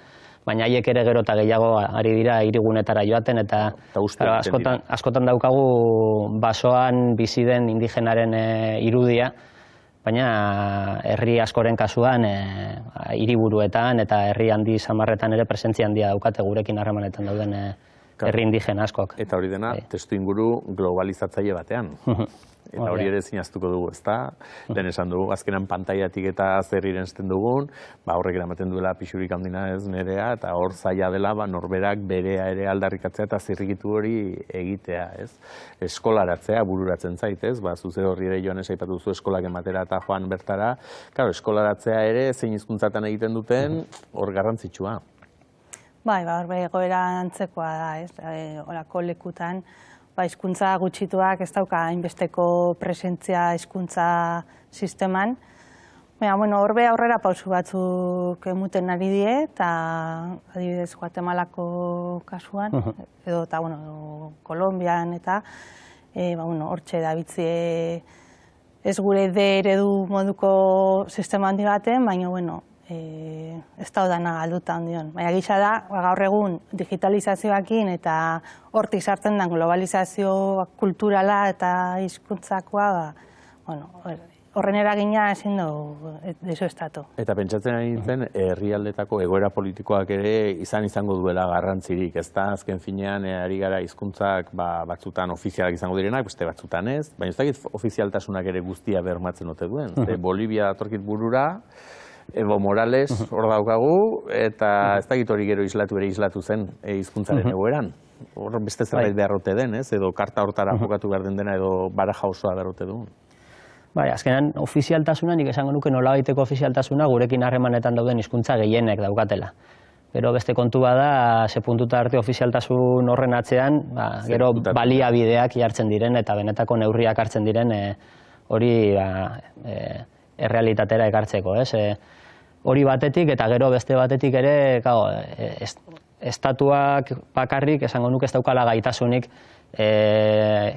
J: baina haiek ere gero eta gehiago ari dira hirigunetara joaten, eta askotan daukagu basoan bizi den indigenaren irudia, baina herri askoren kasuan hiriburuetan eta herri handi samarretan ere presentzia handia daukate gurekin harremanetan dauden herri indigena askok.
A: Eta hori dena, testu inguru globalizatzaile batean. Eta hori ere zinaztuko dugu, ezta? Lehen esan dugu, azkenan pantailatik eta zer irensten dugun, horrek eramaten duela pixurik handina ez nerea, eta hor zaila dela norberak berea ere aldarrikatzea eta zirrikitu hori egitea, ez? Eskolaratzea bururatzen zait, ez? Zuze horri ere Joanes aipatu zu eskolak ematera eta joan bertara. Claro, eskolaratzea ere zein hizkuntzatan egiten duten hor garrantzitsua.
K: Bai, hor egoera antzekoa da, ez? Horako lekutan, hizkuntza gutxituak ez dauka hainbesteko presentzia hizkuntza sisteman. Baina, hor aurrera pausu batzuk emuten ari die, eta adibidez Guatemalako kasuan, edo eta Kolonbian eta hortxe dabiltzie ez gure eredu moduko sistema handi baten, baina, ez da dana galduta handion. Baina gisa da, gaur egun digitalizazioakin eta hortik sartzen den globalizazio kulturala eta hizkuntzakoa, horren eragina ezin du desoestatu.
A: Eta pentsatzen ari nintzen, herrialdetako egoera politikoak ere izango duela garrantzirik, ez da? Azken finean, ari gara hizkuntzak batzutan ofizialak izango direnak, beste batzutan ez, baina ez dakit ofizialtasunak ere guztia bermatzen ote duen. Bolivia datorkit burura, Evo Morales hor daukagu, eta ez dakit hori gero islatu zen hizkuntzaren egoeran. Hor beste zerbait beharrote den, ez? Edo karta hortara jokatu behar den dena, edo baraja osoa beharrote duen.
J: Bai, azkenan ofizialtasuna, nik esango nuke nolabaiteko ofizialtasuna gurekin harremanetan dauden hizkuntza gehienek daukatela. Gero beste kontu bada, ze puntuta arte ofizialtasun horren atzean, gero baliabideak jartzen diren eta benetako neurriak hartzen diren hori errealitatera ekartzeko, ez? Hori batetik eta gero beste batetik ere, estatuak bakarrik esango nuke ez daukala gaitasunik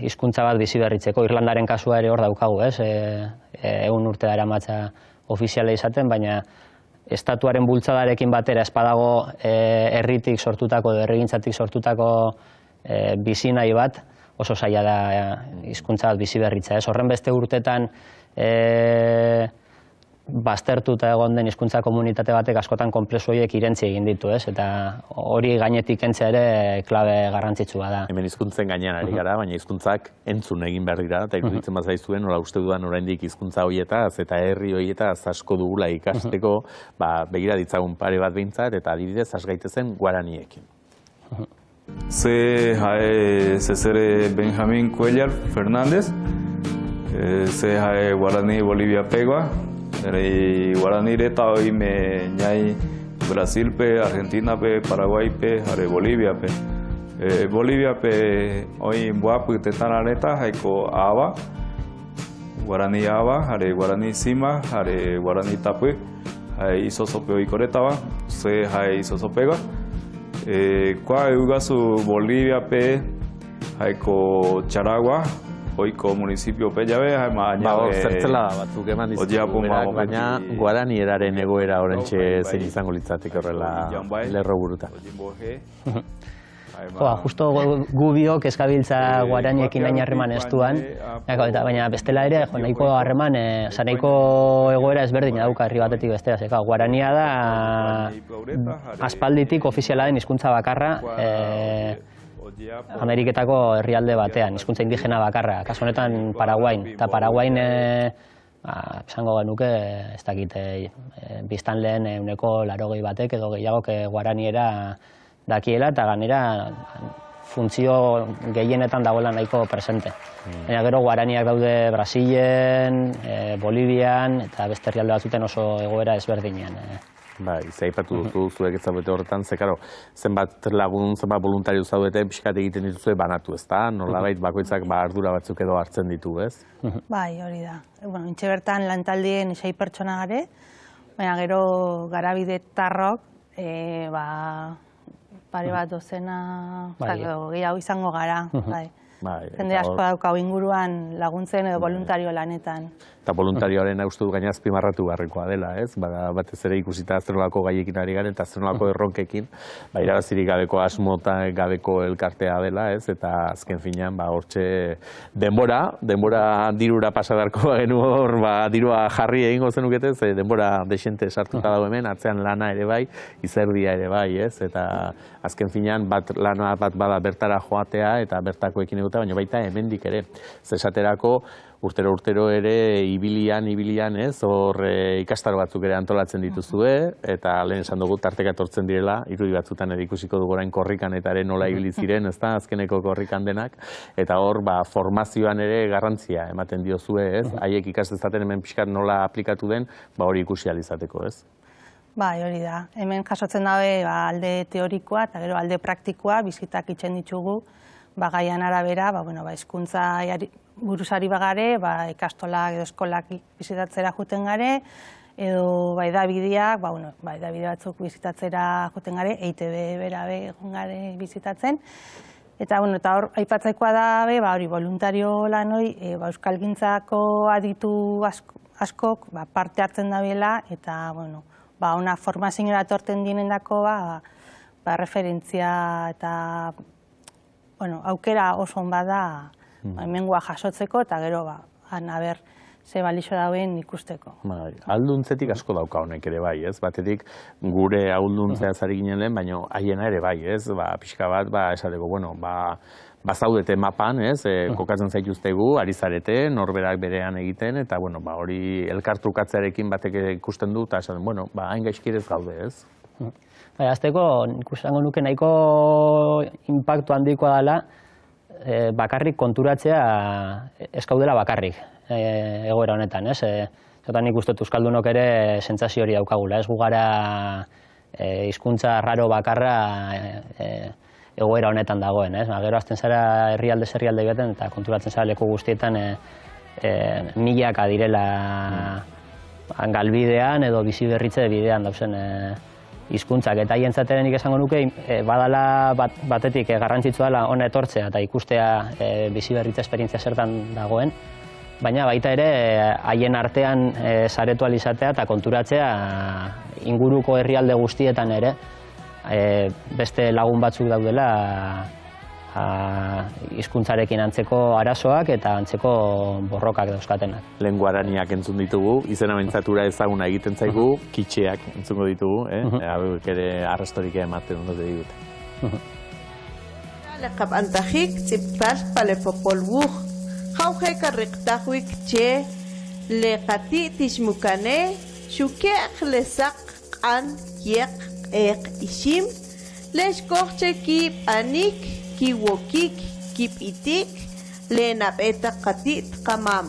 J: hizkuntza bat bizi berritzeko. Irlandaren kasua ere hor daukagu, ez? 100 urte daramatza ofiziala izaten, baina estatuaren bultzadarekin batera ez badago herritik sortutako, herrigintzatik sortutako bizi nahi bat, oso zaila da hizkuntza bat bizi berritza, ez? Horren beste urtetan baztertuta egon den hizkuntza komunitate batek askotan konplexu horiek irentzi egin ditu, ez? Eta hori gainetik kentzea ere klabe garrantzitsua da.
A: Hemen hizkuntzen gainean ari gara, baina hizkuntzak entzun egin behar dira, eta iruditzen bazaizuen, nola uste dudan oraindik hizkuntza horietaz eta herri horietaz asko dugula ikasteko, begira ditzagun pare bat behintzat, eta adibidez has gaitezen guaraniekin.
M: Se Cesare Benjamín Cuellar Fernández, se Guaraní Bolivia Pegua, Guaraní reta hoy me ñay Brasil pe, Argentina pe, Paraguay pe, Bolivia pe. Bolivia pe oin buapu tetanareta haiko aba, guarani aba, hare guarani sima, hare guarani tapu, hai isosope oikoreta ba, se hai isosopega. Kwa eugasu Bolivia pe haiko Charagua, oiko municipio pe jabe, hai maaña
A: zertzela da batzuk eman dizugu berak, baina guarani eraren egoera orentxe zein izango litzatik horrela lerro buruta.
J: Justo gu biok eskabiltza guaraniekin hain harreman estuan, baina bestela ere nahiko harreman, nahiko egoera ezberdina dauka herri batetik bestera. Guarania da aspalditik ofiziala den hizkuntza bakarra Ameriketako herrialde batean, hizkuntza indigena bakarra, kasu honetan Paraguain. Eta Paraguain esango genuke, ez dakit, biztanleen 80 batek edo gehiagok guaraniera dakiela eta ganera funtzio gehienetan dagoela nahiko presente. Baina gero guaraniak daude Brasilen, Bolivian eta beste herrialde batzuten oso egoera ezberdinean.
A: Bai, aipatu duzu zuek ezabete horretan, zenbat lagun, zenbat voluntario zaudete, pixkat egiten dituzue banatu, ezta? Nolabait bakoitzak ardura batzuk edo hartzen ditu, ez?
K: Bai, hori da. Intxe bertan lantaldien 6 pertsona gare, baina gero garabidetarrok, pare bat dozena, gehiago izango gara. Jende asko daukau inguruan laguntzen edo voluntario lanetan.
A: Eta voluntarioaren uste du gaina azpimarratu beharrekoa dela, ez? Batez ere ikusita zenolako gaiekin ari garen eta zenolako erronkekin, irabazirik gabeko asmota gabeko elkartea dela, ez? Eta azken finean, hortxe denbora dirura pasadarko genu hor, dirua jarri egingo zenuketez, denbora desente sartuta dago hemen, atzean lana ere bai, izerdia ere bai, ez? Eta azken finean, lana bat bada bertara joatea eta bertakoekin eguta, baina baita hemendik ere. Zesaterako, urtero ere ibilian, ez, hor ikastaro batzuk ere antolatzen dituzue, eta lehen esan dugu tarteka etortzen direla, irudi batzutan ere ikusiko dugu orain korrikan eta ere nola ibili ziren, ezta, azkeneko korrikan denak, eta hor formazioan ere garrantzia ematen diozue, ez, haiek ikastezaten hemen pixkat nola aplikatu den, hori ikusi alizateko, ez?
K: Bai, hori da. Hemen jasotzen dabe alde teorikoa eta gero alde praktikoa, bizitak itxen ditugu, gaian arabera, hizkuntza buruzari bagare, ikastolak edo eskolak bizitatzera juten gare, edo edabideak, edabide batzuk bizitatzera juten gare, EITB bera egon gare bizitatzen. Eta hor, aipatzaikoa da, hori voluntario lan hori, euskalgintzako aditu askok parte hartzen dabiela, eta, ona formazioa etorten dinendako, referentzia eta aukera oso on bada hemengoa jasotzeko eta gero ze balixo dauen ikusteko.
A: Ahalduntzetik asko dauka honek ere bai, ez? Batetik gure ahalduntzea zari ginen lehen, baina haiena ere bai, ez? Pixka bat, esateko, bazaudete mapan, ez? Kokatzen zaituztegu, ari zarete, norberak berean egiten, eta hori elkartrukatzearekin batek ikusten du, eta esaten, hain gaizkirez gaude, ez?
J: Azteko, ikusango nuke nahiko inpaktu handikoa dela, bakarrik konturatzea eskaudela bakarrik egoera honetan, ez? Zotan nik uste euskaldunok ere sentsazio hori daukagula, ez gu gara hizkuntza raro bakarra egoera honetan dagoen, ez? Gero azten zara herrialde baten eta konturatzen zara leku guztietan milaka direla galbidean edo bizi berritze bidean dauzen hizkuntzak eta haientzat nik esango nuke badala batetik garrantzitsua dela hona etortzea eta ikustea bizi berritze esperientzia zertan dagoen, baina baita ere haien artean saretu ahal izatea eta konturatzea inguruko herrialde guztietan ere beste lagun batzuk daudela hizkuntzarekin antzeko arazoak eta antzeko borrokak dauzkatenak.
A: Lehen guaraniak entzun ditugu, izena bentsatura ezaguna egiten zaigu, kitxeak entzungo ditugu, hauek ere arrastorik ematen ondo digute.
N: Lekap antajik, zipaz palepopolbuk, jaujek arrektajuik txe, lekati tixmukane, xukeak lesak an yek ishim, leskokche kip anik, kiwokik, kip itik, lenap eta katit kamam.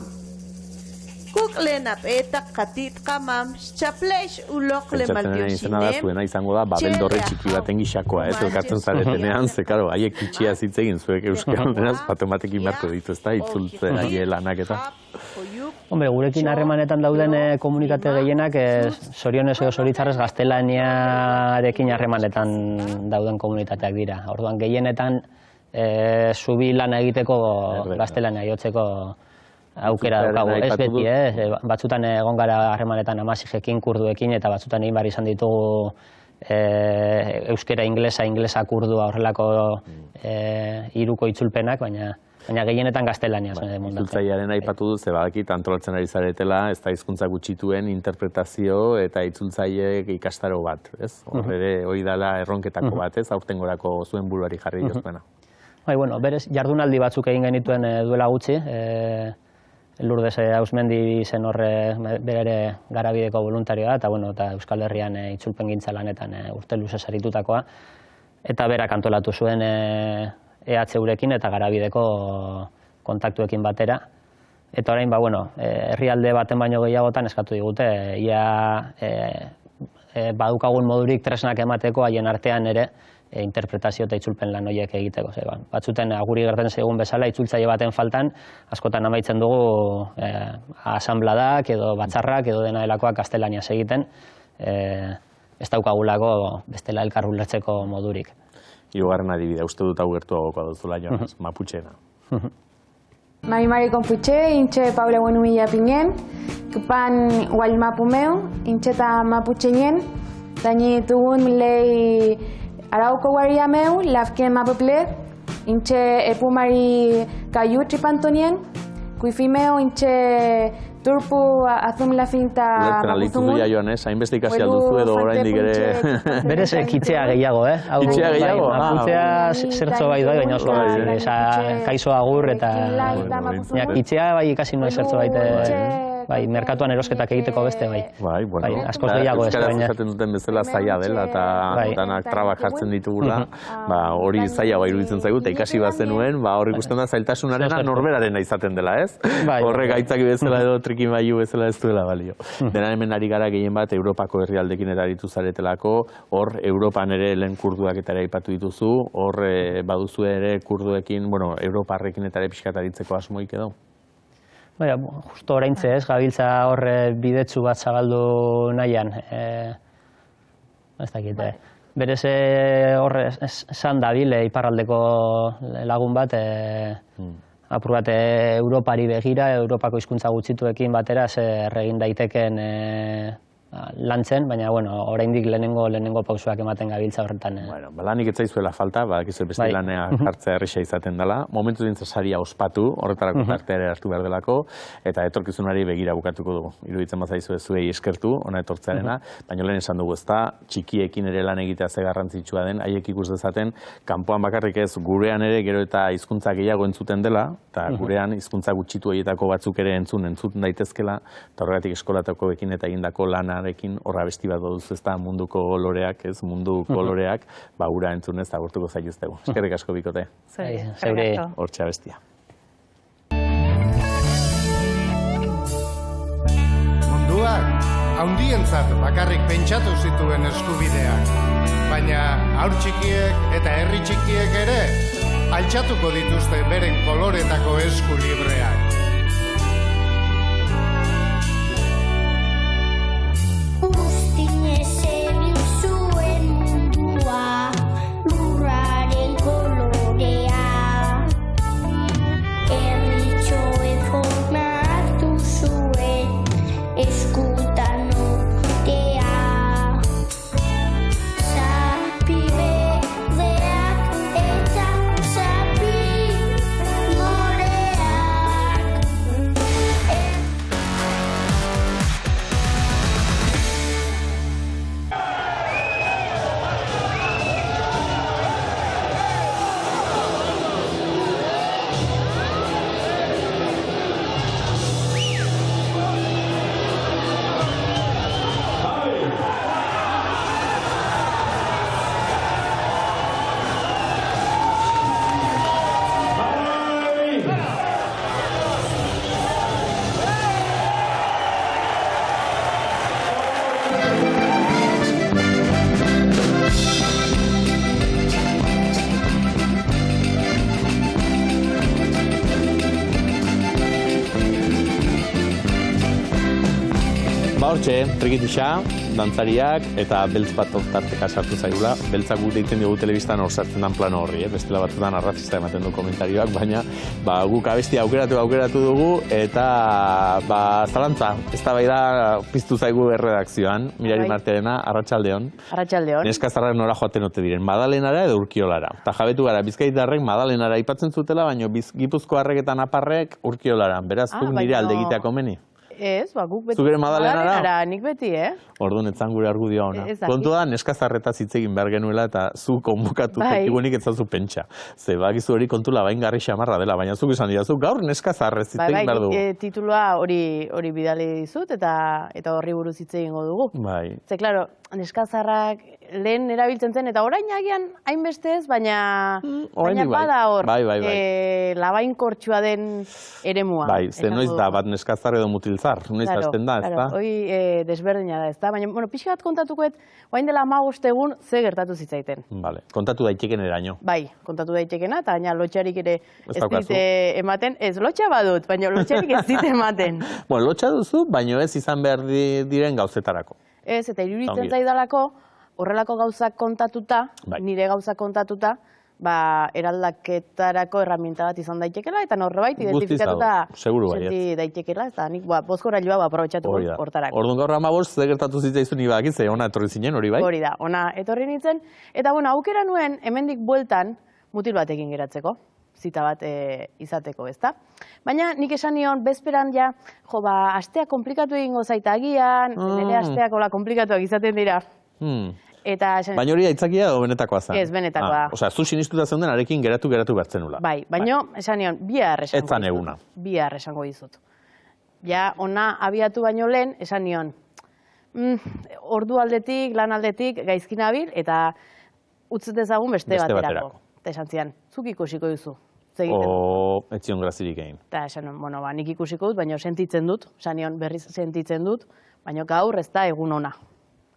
N: Kuk lehenap eta katit kamam, txapleiz ulok lemaldio
A: izena da zuena izango da babeldorre txiki baten gixakoa, ez? Elkartzen zaretenean, ze, karo, haiek itxia zitzegin zuek euskalduneraz, matematekin beharko ditu, ez da, itzultzen aie lanak eta.
J: Hombre, gurekin harremanetan dauden komunitate gehienak, zorionez edo zoritzarrez gaztelaniarekin harremanetan dauden komunitateak dira. Orduan, gehienetan, zubi lana egiteko gaztelania jotzeko aukera daukagu, ez beti, batzutan egon gara harremanetan amasijekin, kurduekin, eta batzutan egin behar izan ditugu euskera, inglesa, kurdua horrelako hiruko itzulpenak, baina gehienetan gaztelania.
A: Itzultzailearen aipatu du, ze badakit antolatzen ari zaretela, ez da hizkuntza gutxituen interpretazio eta itzultzaileek ikastaro bat, ez? Horre, hori dela erronketako bat, ez? Aurtengorako zuen buruari jarri jozpena.
J: Bai, bueno, berez, jardunaldi batzuk egin genituen duela gutxi, Lourdes Ausmendi zen horre bere garabideko voluntarioa, eta Euskal Herrian itzulpen gintza lanetan urte luzez aritutakoa, eta berak antolatu zuen EHUrekin eta garabideko kontaktuekin batera. Eta orain, herrialde baten baino gehiagotan eskatu digute, ia badukagun modurik tresnak emateko haien artean ere interpretazio eta itzulpen lan horiek egiteko. Batzuten aguri gertatzen zaigun bezala, itzultzaile baten faltan, askotan amaitzen dugu asanbladak edo batzarrak edo dena delakoak gaztelaniaz egiten, ez daukagulako bestela elkar ulertzeko modurik.
A: Hirugarren adibidea, uste dut hau gertuagoko duzula, Jonas, Maputxena.
O: Mari Konputxe, intxe Paula Buenumilla Pinen, kupan Wal Mapumeu, intxe eta Maputxenien, daini tugun lei Arauko guaria meu, lafken mapuple, intxe epumari kayu tripantonien, kuifimeo intxe turpu azum lafinta
A: mapuzungun. Ulertzen Joanes, hainbeste ikasi alduzu edo oraindik ere.
J: Berez kitzea gehiago,
A: Kitzea gehiago?
J: Maputzea zertzo bai baina oso kaizo agur eta kitzea bai ikasi nuen zertzo baite. Bai, merkatuan erosketak egiteko beste, bai.
A: Bai,
J: askoz gehiago ez, baina.
A: Euskaraz esaten duten bezala zaila dela eta danak trabak jartzen ditugula, hori zaila iruditzen zaigu, eta ikasi bazenuen, hor ikusten da zailtasunarena norberarena izaten dela, ez? Horrek aitzaki bezala edo trikimailu bezala ez duela balio. Dena hemen ari gara gehien bat Europako herrialdekin eta aritu zaretelako, hor Europan ere lehen kurduak eta ere aipatu dituzu, hor baduzu ere kurduekin, Europarrekin eta ere pixkat aritzeko asmoik edo?
J: Baina, justo oraintze ez, gabiltza hor bidetsu bat zabaldu nahian. Ez dakit, berez hor esan dabil iparraldeko lagun bat, apur bat Europari begira, Europako hizkuntza gutxituekin batera zer egin daiteken lantzen, baina, oraindik lehenengo pausuak ematen gabiltza horretan.
A: Lanik ez zaizuela falta, badakizu beste lanea jartzea erresa izaten dela, momentu dintza saria ospatu, horretarako tartea hartu behar delako, eta etorkizunari begira bukatuko dugu. Iruditzen bazaizu zuei eskertu, ona etortzearena, baina lehen esan dugu ezta, txikiekin ere lan egitea ze garrantzitsua den, haiek ikus dezaten, kanpoan bakarrik ez gurean ere gero eta hizkuntza gehiago entzuten dela, eta gurean hizkuntza gutxitu horietako batzuk ere entzun daitezkela, eta horregatik eskolatako ekin eta egindako lanarekin horra besti bat duzu ezta munduko loreak, ez mundu koloreak, ura entzunez agurtuko zaituztegu. Eskerrik asko bikote.
J: Zeure
A: hortxe bestia.
P: Munduak haundientzat bakarrik pentsatu zituen eskubideak, baina haur txikiek eta herri txikiek ere altxatuko dituzte beren koloretako esku libreak.
A: Hortxe, trikitixa, dantzariak eta beltz bat tarteka sartu zaigula. Beltzak guk deitzen dugu telebistan hor sartzen dan plano horri, bestela batzutan arrazista ematen du komentarioak, baina guk abestia aukeratu dugu eta zalantza, eztabaida piztu zaigu erredakzioan, Mirari Martiarena, arratsaldeon.
Q: Arratsaldeon.
A: Neskazarrak nora joaten ote diren, Madalenara edo Urkiolara. Eta jabetu gara, Bizkaitarrek Madalenara aipatzen zutela, baina Gipuzkoarrek eta Naparrek Urkiolara. Beraz, zuk nire alde egitea komeni?
Q: Ez, guk beti.
A: Zuk ere Madalenara?
Q: Nik beti,
A: Orduan etzan gure argudioa ona. Kontua da, neskazarretaz hitz egin behar genuela eta zu konbukatu tekigunik ez zauzu pentsa. Ze, bakizu hori kontu labaingarri xamarra dela, baina zuk esan dira, gaur neskazarrez hitz egin behar dugu.
Q: Titulua hori bidali dizut eta horri buruz hitz egingo dugu. Ze, klaro, neskazarrak lehen erabiltzen zen, eta orain agian hainbeste ez, baina bada hor labainkortxua den eremua.
A: Bai, ze noiz da bat neskazar edo mutilzar, noiz hasten da, ez da?
Q: Hoi desberdina da, ez da? Baina, pixka bat kontatukoet, oain dela 15 egun ze gertatu zitzaiten.
A: Kontatu daiteken eraino.
Q: Bai, kontatu daitekena, eta gaina lotxarik ere ez dite ematen. Ez, lotxa badut, baina lotxarik ez dite ematen.
A: Lotxa duzu, baina ez izan behar diren gauzetarako.
Q: Ez, eta iruditzen zaidalako, horrelako gauzak kontatuta, nire gauzak kontatuta, eraldaketarako herramienta bat izan daitekela, eta norbait identifikatuta senti daitekela, eta nik bozkorailua aprobetxatu hortarako.
A: Orduan gaur 15 ze gertatu zitzaizun ibakit, ze ona etorri zinen hori bai?
Q: Hori da, ona etorri nintzen, eta aukera nuen hemendik bueltan mutil batekin geratzeko, zita bat izateko, ezta? Baina nik esan nion, bezperan ja, astea komplikatu egingo zaita agian, nire asteak komplikatuak izaten dira.
A: Baina hori aitzakia edo benetakoa zen?
Q: Ez, benetakoa.
A: Osea, zu sinistuta zeuden arekin geratu bertzen nula.
Q: Bai, baina esan nion, bihar esango dizut.
A: Etzan eguna.
Q: Bihar esango dizut. Ja, ona abiatu baino lehen, esan nion, ordu aldetik, lan aldetik, gaizkin abil, eta utzet ezagun beste baterako. Eta esan zian, zuk ikusiko duzu.
A: Etzion grazirik egin.
Q: Eta esan, nik ikusiko dut, baina sentitzen dut, esan nion berriz sentitzen dut, baina gaur ez da egun ona.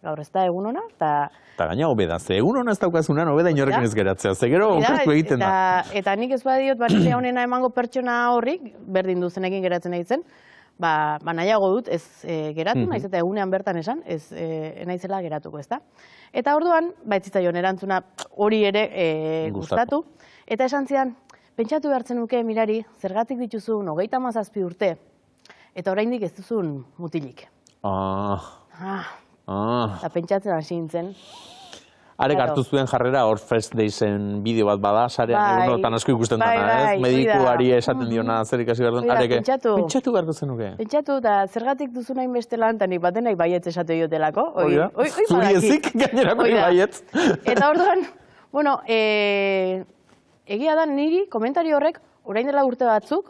Q: Gaur ez da egun ona, eta
A: gaina hobeda, ze egun ona ez daukazunan hobeda inorrekin ez geratzea, ze gero okertu egiten da.
Q: Eta nik ez badiot, nire honena emango pertsona horrik, berdin duzenekin geratzen egiten, nahiago dut ez geratu, naiz eta egunean bertan esan, ez naizela geratuko, ez da. Eta orduan, ez zitzaion erantzuna hori ere gustatu, eta esan zian, pentsatu behartzen nuke, Mirari, zergatik dituzun 37 urte, eta oraindik ez duzun mutilik. Eta pentsatzen hasi nintzen.
A: Arek hartu zuen jarrera hor First Daysen bideo bat bada, sarean egunotan asko ikusten dana, ez? Medikuari esaten diona zer ikasi behar duen. Arek, pentsatu beharko zenuke.
Q: Pentsatu, eta zergatik duzu nahi beste lan, eta nik batenak baietz esate diotelako.
A: Zuri ezik, gainerako baietz.
Q: Eta orduan, egia da niri komentari horrek, orain dela urte batzuk,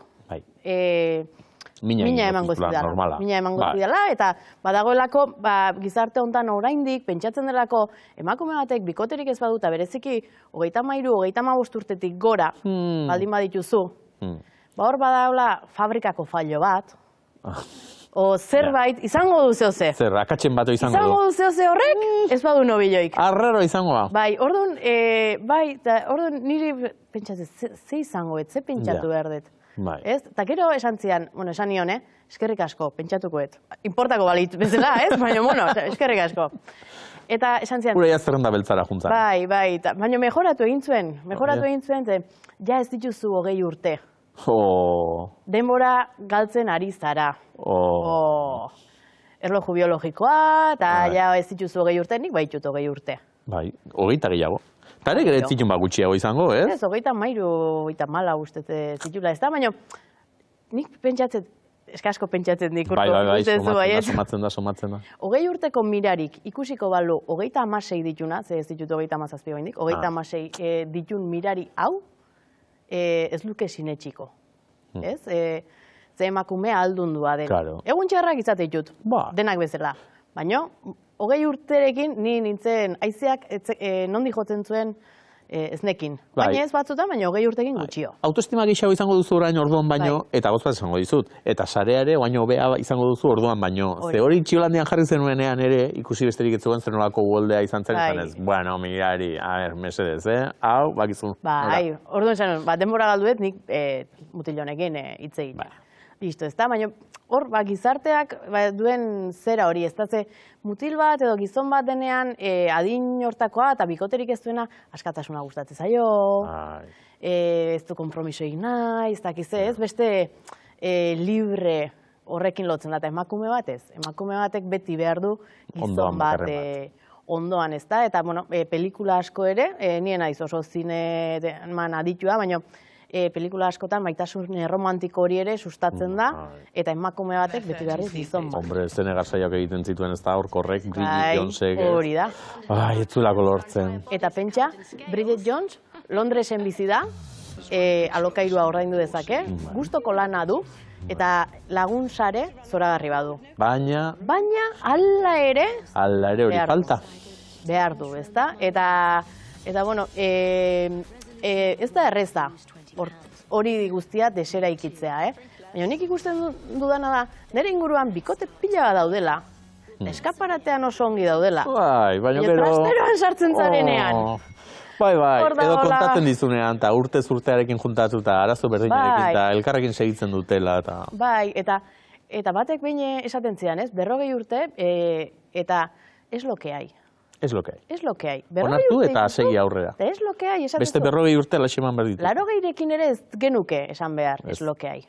Q: mina emango zidala, eta badagoelako gizarte honetan oraindik pentsatzen delako emakume batek bikoterik ez baduta bereziki 33, 35 urtetik gora baldin badituzu, hor badagoela fabrikako fallo bat, o zerbait izango du zehoze.
A: Zer, akatzen bato izango du.
Q: Izango du zehoze horrek, ez badu nobiloik.
A: Arraro izango da.
Q: Bai, orduan niri pentsatzen, ze izango, ze pentsatu behar dut. Eta gero esan zian, esan nion, eskerrik asko, pentsatukoet. Importako balit bezala, ez? Baina, eskerrik asko. Eta esan zian...
A: Gure jazterren da beltzara juntzan.
Q: Bai, baina mejoratu egin zuen, ja ez dituzu 20 urte. Denbora galtzen ari zara. Erloju biologikoa, eta ja ez dituzu 20 urte, nik baitut 20 urte.
A: Bai, 20 gehiago. Tare gero ez zitun gutxiago izango, ez?
Q: Ez, 33 ustete zitula ez da, baina nik pentsatzen, eskasko pentsatzen dik urko.
A: Bai, somatzen da.
Q: 20 urteko Mirarik ikusiko balu 36 dituna, ze ez ditut 37 baindik, 36 ditun Mirari hau, ez luke sinetxiko. Ez? Ze emakume aldundua den. Egun txarrak izate ditut, denak bezala. Baina, 20 urterekin ni nintzen haizeak nondi jotzen zuen eznekin. Baina ez batzutan, baina 20 urtekin gutxio.
A: Autoestima gehiago izango duzu orain orduan baino, eta gozpat izango dizut. Eta sareare, baino hobea izango duzu orduan baino. Ze hori Txiolandian jarri zenuenean ere, ikusi besterik ez zuen zenolako uoldea izan zen ez. Bueno, Mirari, mesedez, hau, bakizu.
Q: Orduan zen, denbora galduet nik mutilonekin hitz egin. Listo, ez da, baina hor, gizarteak duen zera hori, ez da, ze mutil bat edo gizon bat denean adin hortakoa eta bikoterik ez duena askatasuna gustatzen zaio, ez du konpromisoik nahi, ez dakiz ez, beste libre horrekin lotzen da, eta emakume bat ez. Emakume batek beti behar du gizon bat ondoan, ez da, eta pelikula asko ere, nien naiz oso zineman aditua, baina pelikula askotan maitasun romantiko hori ere sustatzen da, eta emakume batek beti behar du gizon bat.
A: Hombre, zene garzaiak egiten zituen ez da hor korrek, Bridget Jonesek.
Q: Hori da.
A: Ez zulako lortzen.
Q: Eta pentsa, Bridget Jones, Londresen bizi da, alokairua ordaindu dezake, gustoko lana du, eta lagun sare zoragarri badu.
A: Baina
Q: hala ere
A: hori falta.
Q: Behar du, ez da? Eta bueno, ez da erreza hori guztia desera ikitzea, Baina nik ikusten dudana da, nire inguruan bikote pila daudela, eskaparatean oso ongi daudela.
A: Baina gero...
Q: Trasteroan sartzen zarenean.
A: Bai, edo kontatzen dizunean, eta urtearekin juntatuta, arazo berdinarekin, eta elkarrekin segitzen dutela.
Q: Bai, eta batek behin esaten zidan, 40 urte, eta es lo que hay.
A: Es lo que hay.
Q: Es lo que hay.
A: Onartu eta segi aurrera.
Q: Es lo que hay, esaten zu.
A: Beste 40 urte laxeman behar ditu.
Q: 80rekin ere ez genuke esan behar, es lo que hay.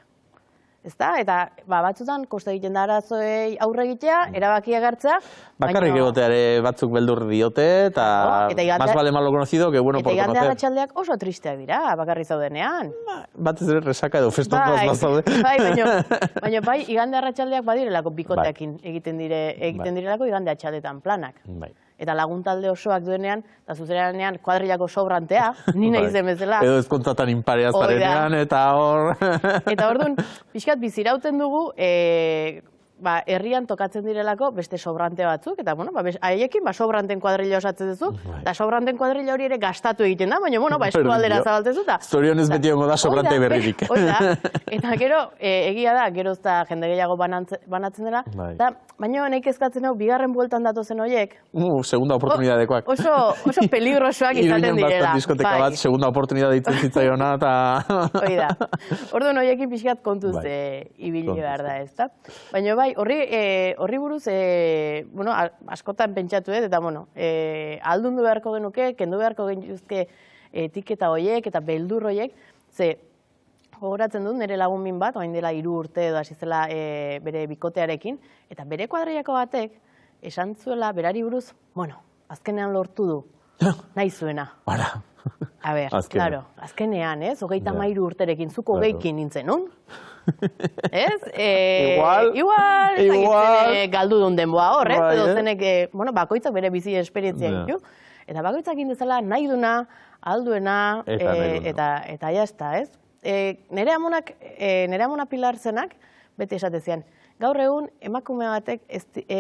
Q: Ezta? Eta batzutan koste egiten da arazoei aurre egitea, erabakia gartzea.
A: Bakarrik egoteare batzuk beldur diote, eta más vale malo conocido que bueno por conocer.
Q: Eta igande arratsaldeak oso tristeak dira, bakarrik zaudenean.
A: Batez ere resaka edo festoz bazaude.
Q: Baina igande arratsaldeak badirelako bikoteekin egiten direlako igande arratsaldetan planak. Eta laguntalde osoak duenean, eta zuzenean kuadrilako sobrantea, ni nahi zen bezala.
A: Edo ez kontatan inparea zarenean, eta hor...
Q: Eta orduan, pixkat bizirauten dugu, herrian tokatzen direlako beste sobrante batzuk, eta haiekin sobranten kuadrilla osatzen duzu, eta sobranten kuadrilla hori ere gastatu egiten da, baina eskualdera zabaltzen zuta.
A: Zorionez beti hongo da sobrante berririk.
Q: Eta gero, egia da, gero ez da jende gehiago banatzen dela, baina nahi kezkatzen hau, bigarren bueltan datozen horiek.
A: Segunda oportunidadekoak.
Q: Oso peligrosoak izaten direla.
A: Diskoteka bat, segunda oportunidade ditzen zitzaiona, eta...
Q: Hoi da. Orduan horiekin pixkat kontuz ibili behar da, ez da? Baina horri buruz, askotan pentsatu eta aldundu beharko genuke, kendu beharko genuzke etiketa horiek eta beldur horiek, ze gogoratzen dut nire lagun min bat, oain dela 3 urte edo hasi zela bere bikotearekin, eta bere kuadrilako batek esan zuela berari buruz, azkenean lortu du, nahi zuena. A ber, claro, azkenean, 33 urterekin, zuko 20ekin nintzen, non? Ez? Igual, galdu duen denboa hor, edo zenek, bakoitzak bere bizi esperientzia ditu, eta bakoitzak indezala nahi duna, alduena, eta jazta, ez? Nere amona Pilar zenak, beti esatezian, gaur egun emakume batek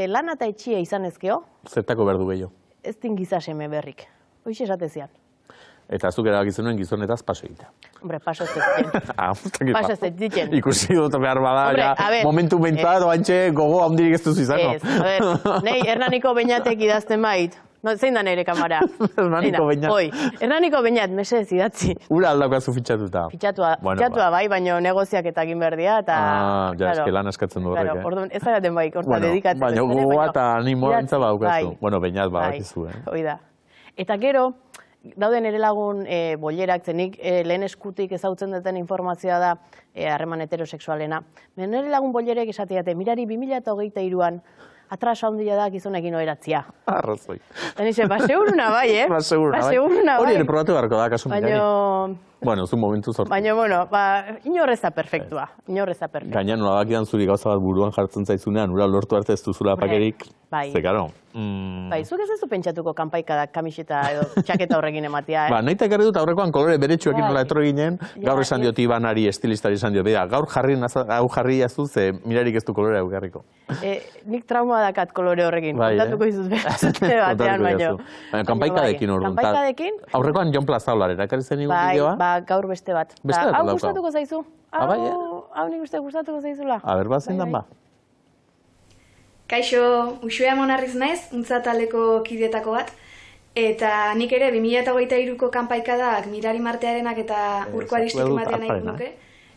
Q: lana eta etxia izan ezkeo,
A: zertako behar du gehiago?
Q: Ez din gizaseme berrik, hoiz esatezian.
A: Eta zuk erabakizunuen gizonetaz paso egitea.
Q: Hombre, paso ez ditzen. Paso ez ditzen.
A: Ikusi dut behar bada, momentu bentzat, oantxe gogo handirik ez duzu izango.
Q: Ez, nahi, Hernaniko Beñatek idazten bait. Zein da nire kamara?
A: Hernaniko Beñat.
Q: Hernaniko Beñat, mesedez idatzi.
A: Ura aldaukazu fitxatuta.
Q: Fitxatua bai, baina negoziak eta egin behar dira.
A: Ja, eske lan eskatzen du horrek.
Q: Orduan, ez araten bai, horta dedikatzen.
A: Baina gogoa eta animoa bentsa badaukazu. Bueno, Beñat badakizu,
Q: Hoi da. Eta gero, dauden ere lagun bolerak, zenik lehen eskutik ezautzen duten informazioa da harreman heterosexualena. Nire lagun bolerek esateate, mirari 2023an atrasa handia da gizonekin oheratzia.
A: Arrazoi.
Q: Eta nixe, seguruna bai,
A: Seguruna bai. Hori ere probatu beharko da, kasu mirari. Bueno, zu momentu sortu.
Q: Baina, inorreza perfektua.
A: Gaina nola bakidan zuri gauza bat buruan jartzen zaizunean, ura lortu arte ez duzula pakerik. Ze, karo.
Q: Zuk ez zu pentsatuko kanpaikadak kamiseta edo txaketa horrekin ematea,
A: Nahi eta ekarri dut aurrekoan kolore beretsuekin nola etorri ginen, gaur esan diot Ibanari, estilistari esan diot, gaur jarri jaztu, ze mirarik ez du kolorea eukarriko.
Q: Nik trauma dakat kolore horrekin, kontatuko izuz batean, baino.
A: Kanpaikadekin orduan.
Q: Kanpaikadekin?
A: Aurrekoan Jon Plazaolar, erakarri zen igun bideoa?
Q: Gaur beste bat. Hau gustatuko zaizu? Hau nik uste gustatuko zaizula?
A: Aber, zein dan ba?
R: Kaixo, Uxue Monarriz naiz, untza taldeko kideetako bat, eta nik ere 2023ko kanpaikadak Mirari Martearenak eta Urko Aristikin batean nahi nuke,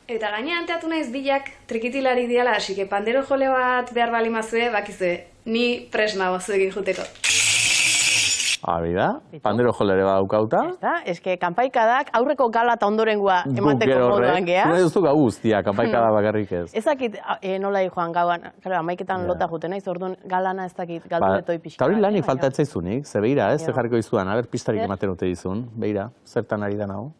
R: Eta gaina anteatu naiz bilak trikitilari diala, asike pandero jole bat behar bali mazue, bakizue, ni presna zuekin juteko.
A: Abi da, pandero jolere badukauta.
Q: Eske kanpaikadak aurreko gala eta ondorengoa emateko moduan geha.
A: Zure duzu gau guztia, kanpaikada bakarrik ez.
Q: Ezakit nola joan gauan, amaiketan lota juten naiz, orduan galana ez dakit galdu etoi pixka.
A: Eta hori lanik falta etzaizunik, ze beira ez, ze jarriko izuan, aber pistarik ematen dute izun, beira, zertan ari da nago.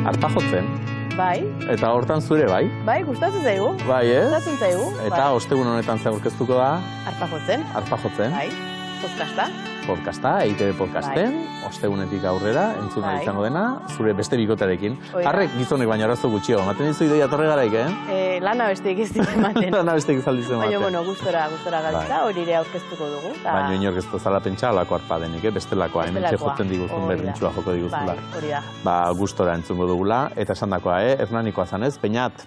A: Arpa jotzen.
Q: Bai.
A: Eta hortan zure, bai?
Q: Bai, gustatzen zaigu.
A: Bai, ez?
Q: Gustatzen zaigu.
A: Eta ostegun honetan zer aurkeztuko da?
Q: Arpa jotzen.
A: Arpa jotzen.
Q: Bai, podcasta.
A: Podcasta, EITB podcasten, ostegunetik aurrera, entzun nahi izango dena, zure beste bikotearekin. Harrek gizonek baina arazo gutxio, ematen dizu ideia torre garaik,
Q: Lana besteik ez dit ematen.
A: Lana besteik zaldizu ematen.
Q: Baina, bueno, gustora galitza, hori ere aurkeztuko dugu.
A: Baina inork ez dozala pentsa alako arpa denik, bestelakoa, hemen jotzen diguzun berdintxua joko diguzula.
Q: Bai, hori da.
A: Ba, gustora entzungo dugula, eta esan dakoa, Hernanikoa zanez, Peñat.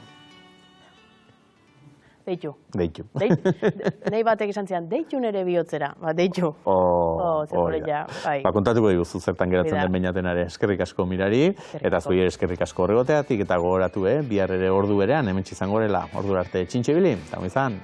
Q: Deitu.
A: Deitu.
Q: Nahi batek izan zian, deitu nere bihotzera. Ba, deitu.
A: Ba, kontatuko diguzu zertan geratzen den Beñatenare. Eskerrik asko Mirari, eta zuhi eskerrik asko horregoteatik, eta gogoratu, bihar ere ordu berean, hemen txizan gorela, ordura arte txintxe bili, eta izan.